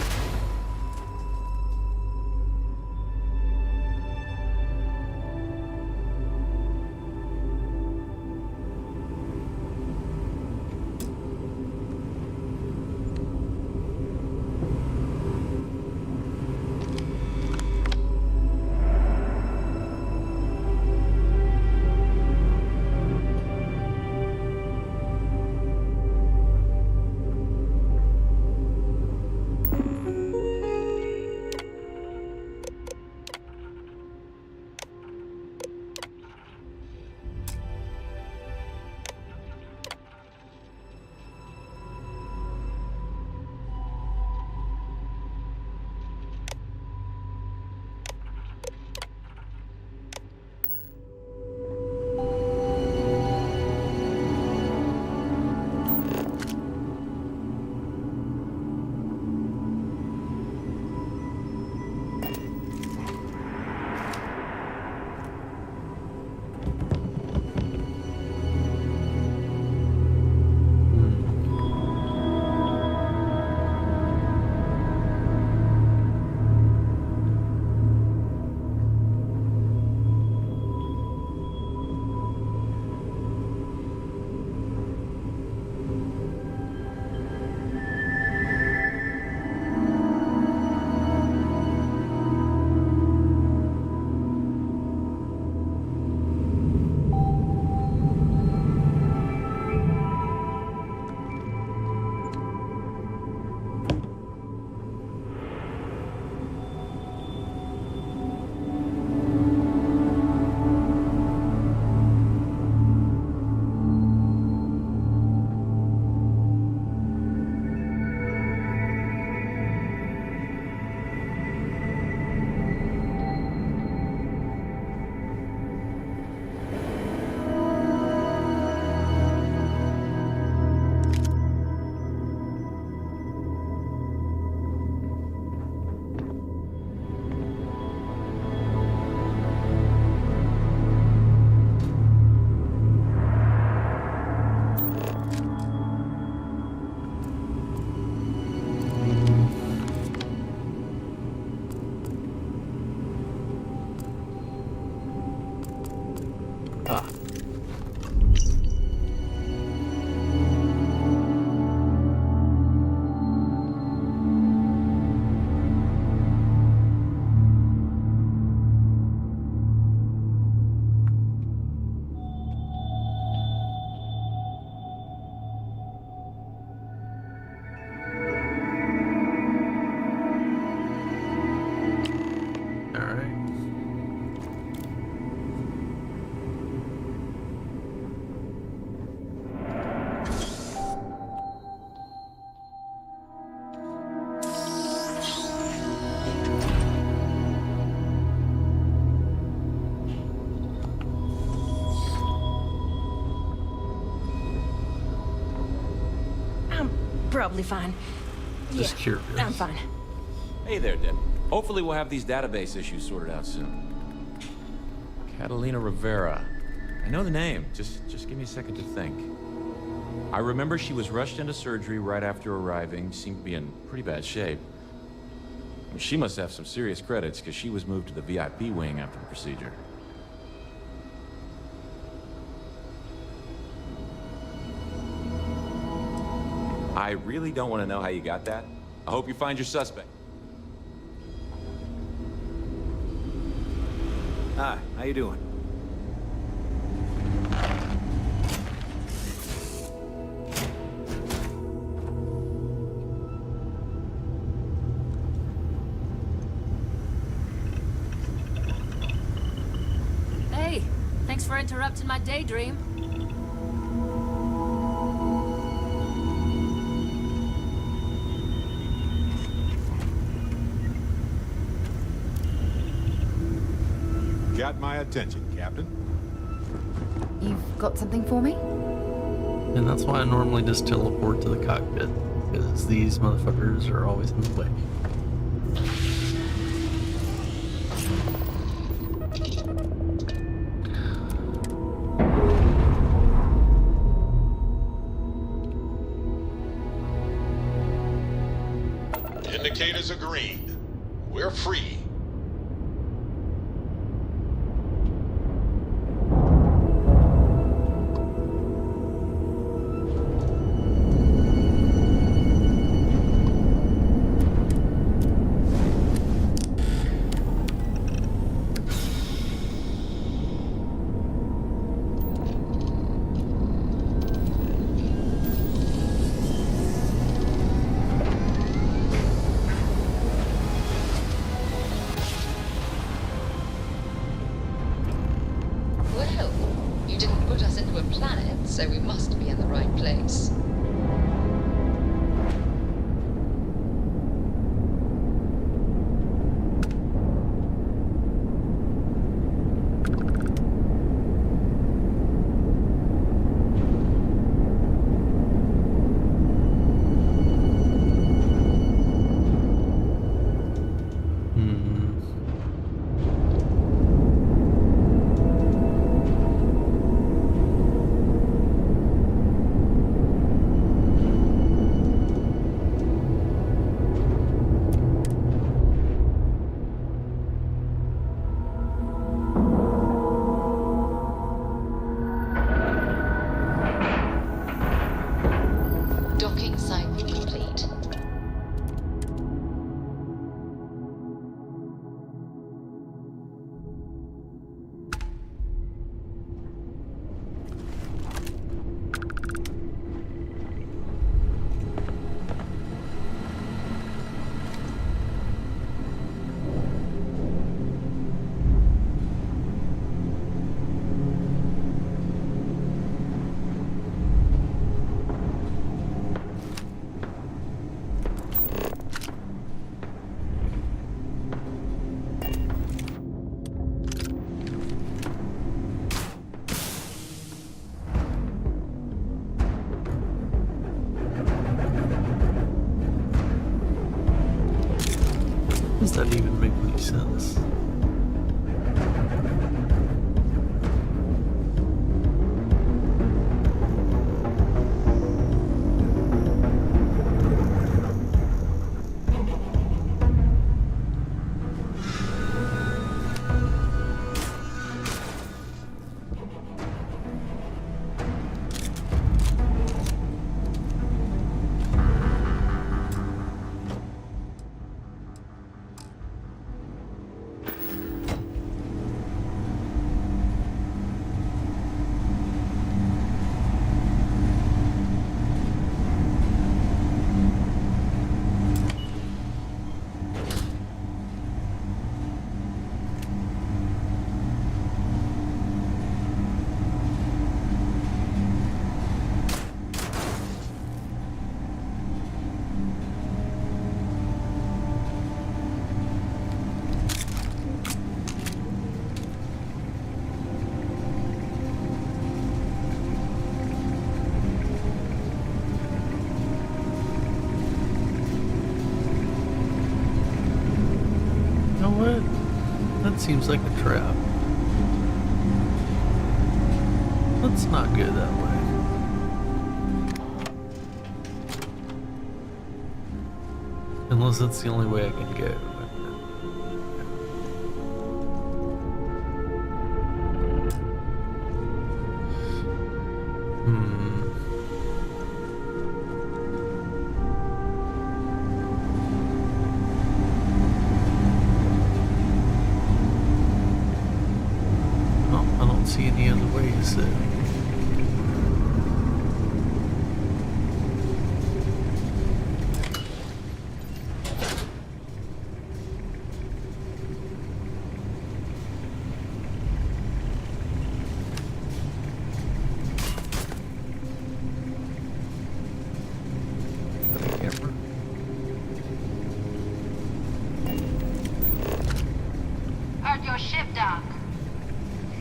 Probably fine. Just curious. I'm fine. Hey there, Deb. Hopefully we'll have these database issues sorted out soon. Catalina Rivera. I know the name. Just give me a second to think. I remember she was rushed into surgery right after arriving. Seemed to be in pretty bad shape. I mean, she must have some serious credits, because she was moved to the VIP wing after the procedure. I really don't want to know how you got that. I hope you find your suspect. Hi, how you doing? Hey, thanks for interrupting my daydream. Got my attention, Captain. You've got something for me? And that's why I normally just teleport to the cockpit, because these motherfuckers are always in the way. Indicators are green. We're free. So we must be in the right place. Does that even make any sense? That seems like a trap. Let's not go that way. Unless that's the only way I can go. See any other ways there. Heard your ship, Doc.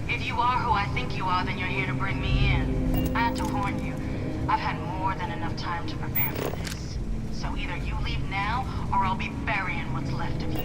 If you are who I think you are, then you're here to bring me in. I had to warn you. I've had more than enough time to prepare for this. So either you leave now, or I'll be burying what's left of you.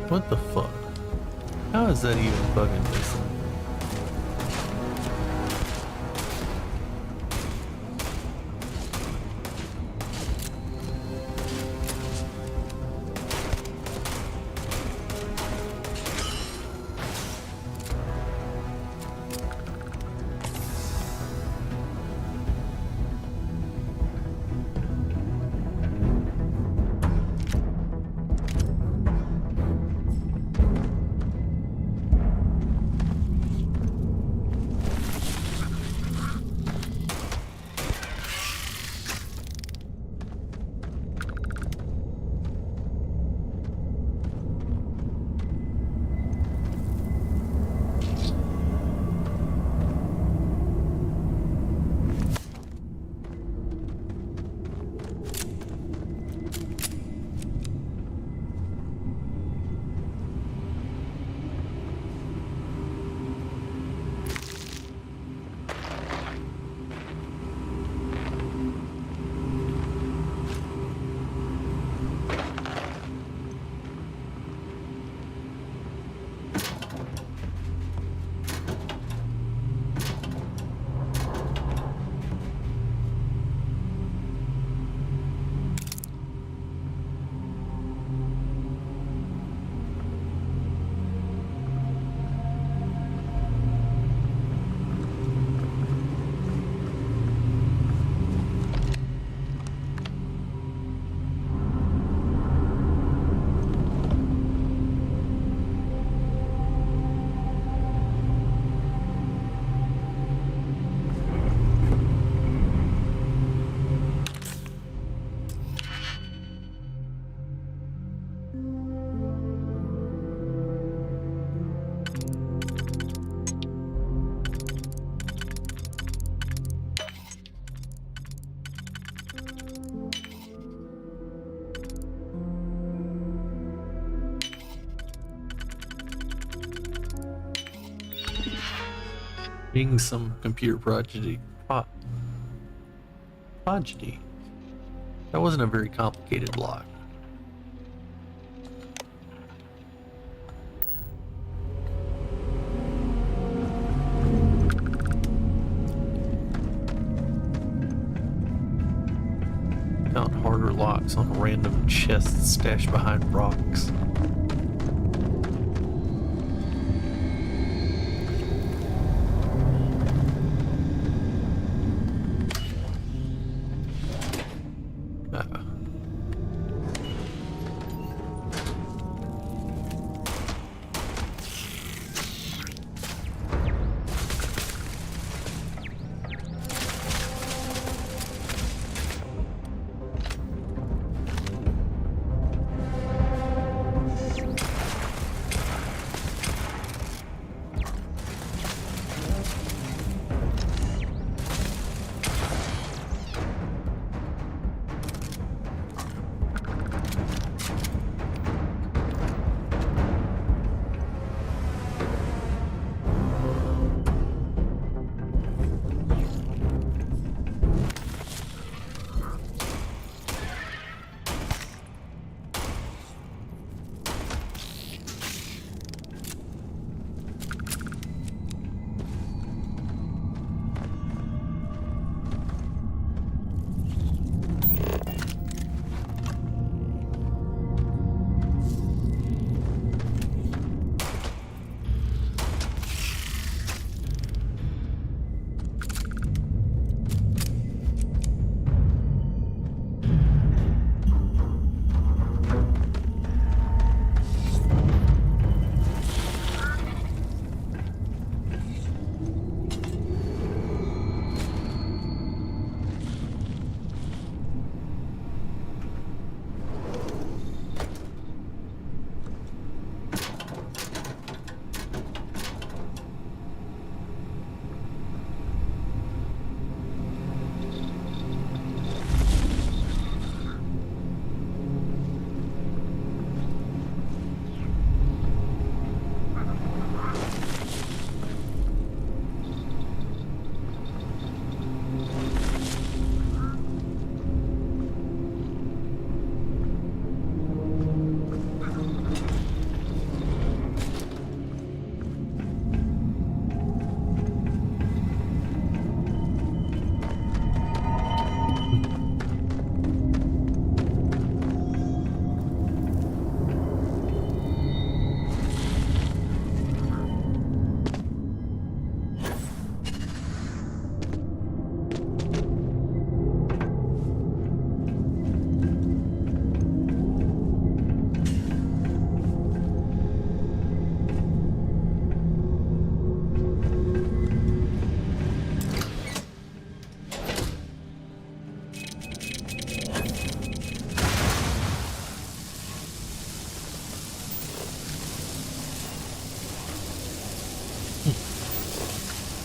What the fuck? How is that even fucking decent? Being some computer prodigy. Prodigy. That wasn't a very complicated block. Found harder locks on random chests stashed behind rocks.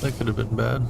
That could have been bad.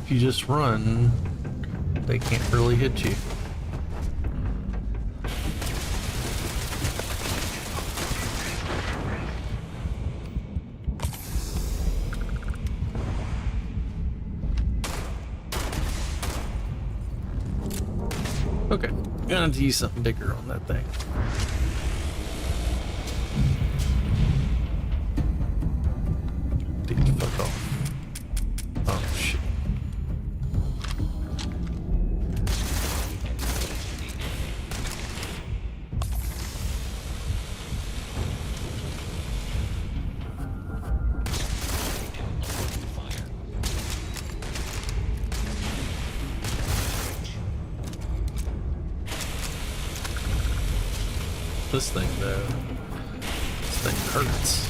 If you just run, they can't really hit you. Okay, gonna have to use something bigger on that thing. Dude, fuck off. Oh shit. This thing though, this thing hurts.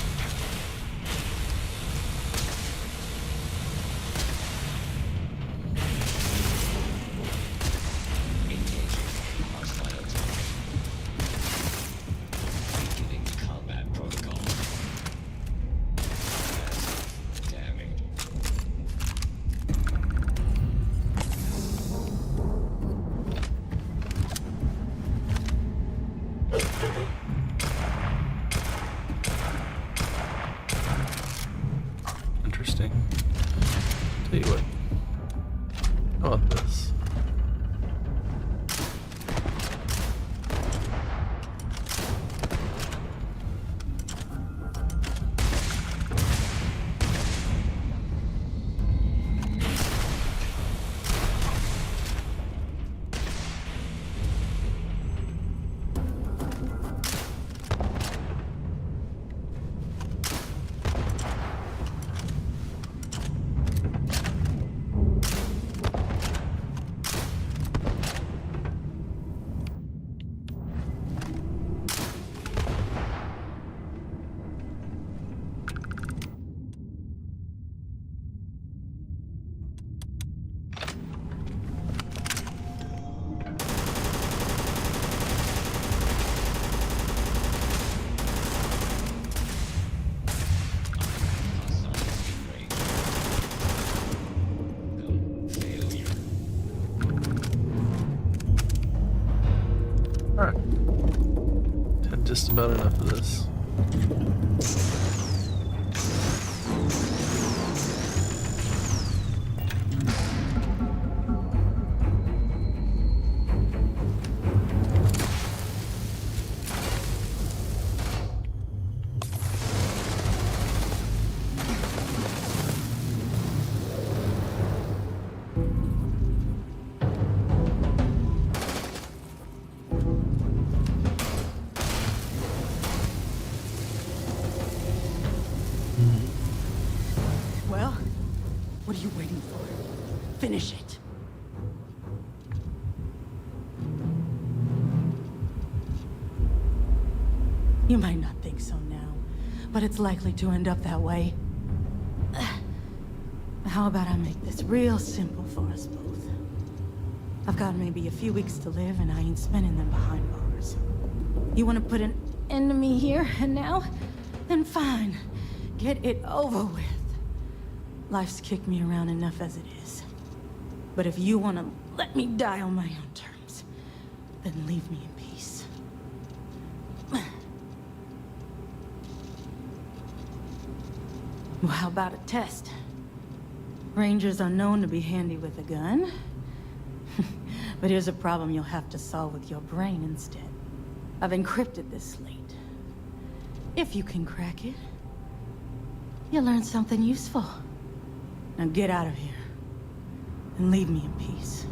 just about enough of this. Well, what are you waiting for? Finish it. You might not think so now, but it's likely to end up that way. How about I make this real simple for us both? I've got maybe a few weeks to live, and I ain't spending them behind bars. You want to put an end to me here and now? Then fine. Get it over with. Life's kicked me around enough as it is. But if you want to let me die on my own terms, then leave me in peace. Well, how about a test? Rangers are known to be handy with a gun. But here's a problem you'll have to solve with your brain instead. I've encrypted this slate. If you can crack it, you'll learn something useful. Now get out of here, and leave me in peace.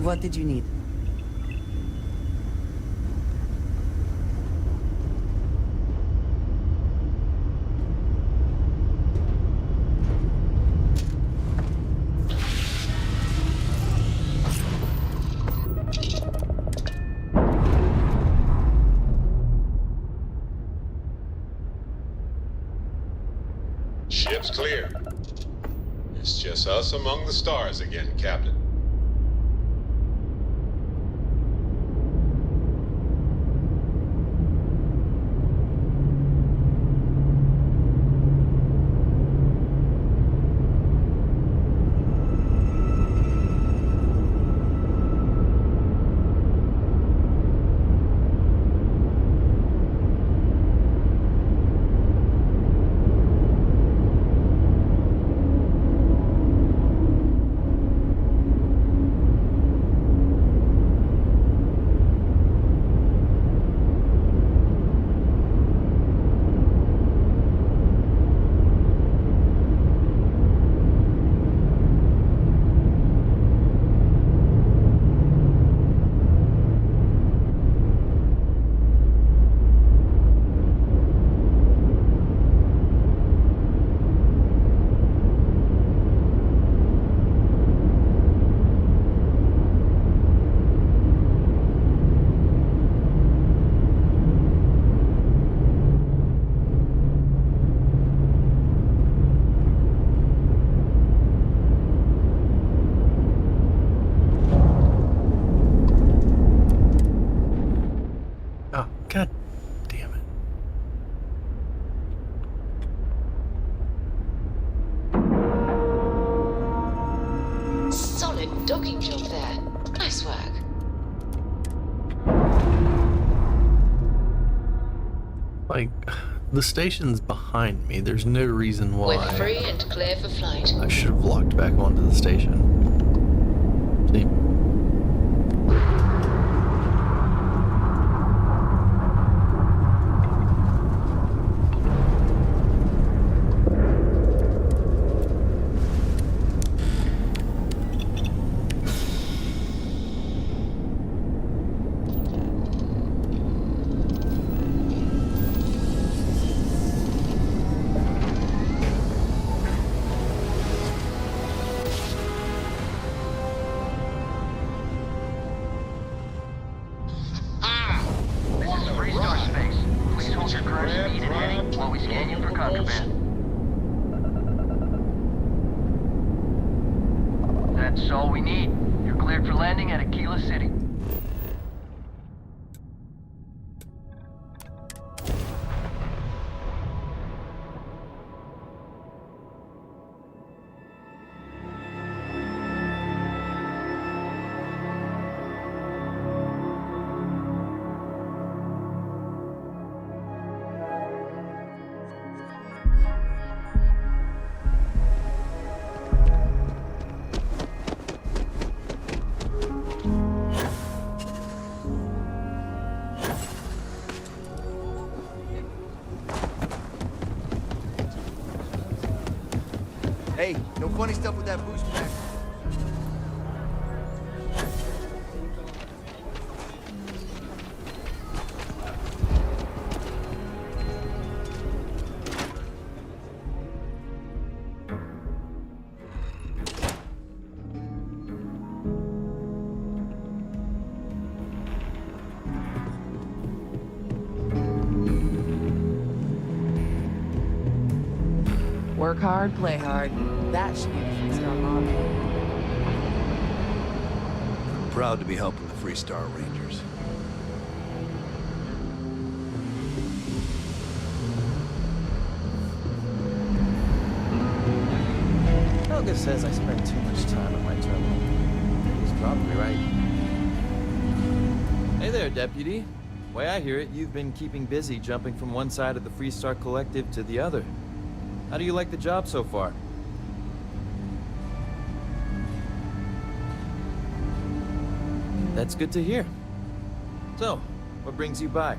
What did you need? Ship's clear. It's just us among the stars again, Captain. docking job there. Nice work. Like, the station's behind me. There's no reason why We're free and clear for flight. I should have locked back onto the station. See? That's all we need. You're cleared for landing at Akila City. Hey, no funny stuff with that boost pack. Work hard, play hard. That should be the Freestar motto. Proud to be helping the Freestar Rangers. Helga says I spend too much time at my terminal. He's probably right. Hey there, Deputy. Way I hear it, you've been keeping busy jumping from one side of the Freestar Collective to the other. How do you like the job so far? That's good to hear. So, what brings you by?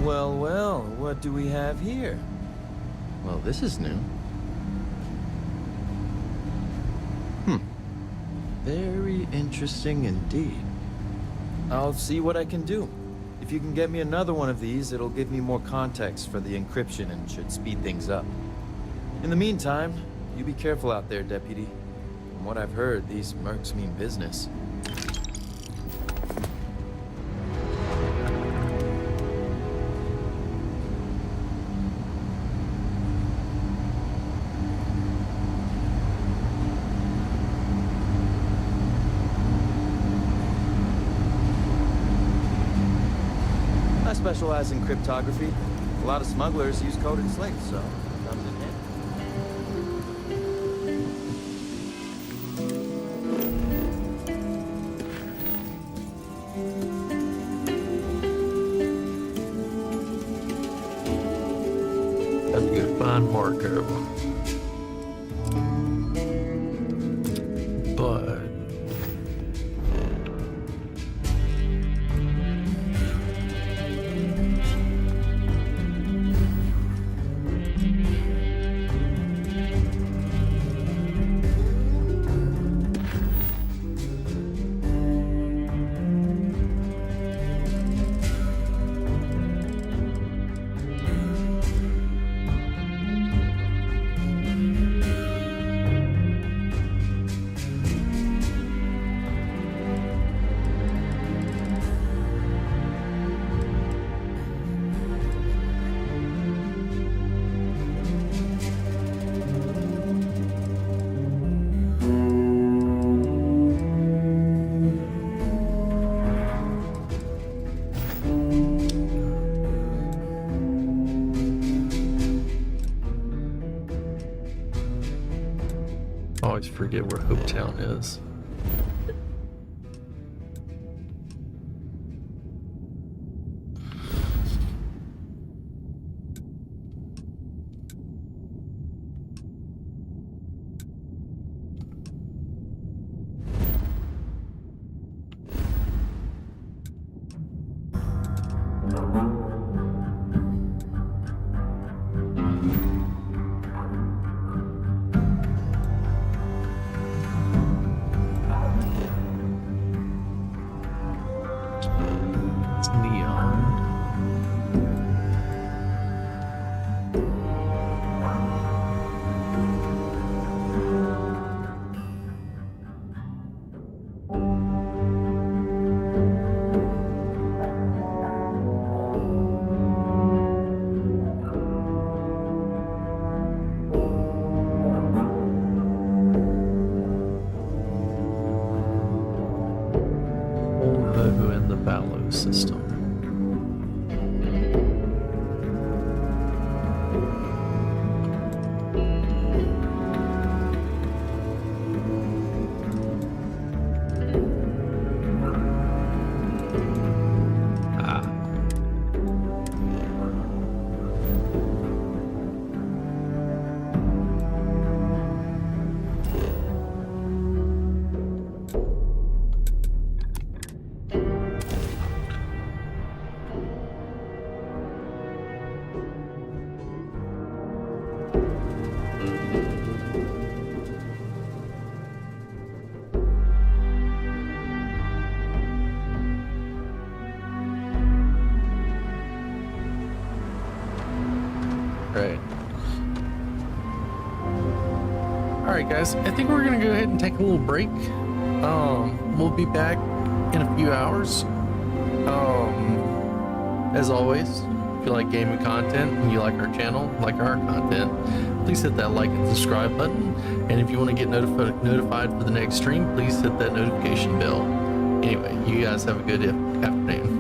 Well, well, what do we have here? Well, this is new. Very interesting indeed. I'll see what I can do. If you can get me another one of these, it'll give me more context for the encryption and should speed things up. In the meantime, you be careful out there, Deputy. From what I've heard, these mercs mean business. I specialize in cryptography. A lot of smugglers use coded slicks, so it comes in handy. Have to go find Marco. But forget where Hopetown is. Polvo and the Ballo system. Alright guys, I think we're gonna go ahead and take a little break. We'll be back in a few hours. As always, if you like gaming content and you like our channel, like our content, please hit that like and subscribe button. And if you want to get notified for the next stream, please hit that notification bell. Anyway, you guys have a good afternoon.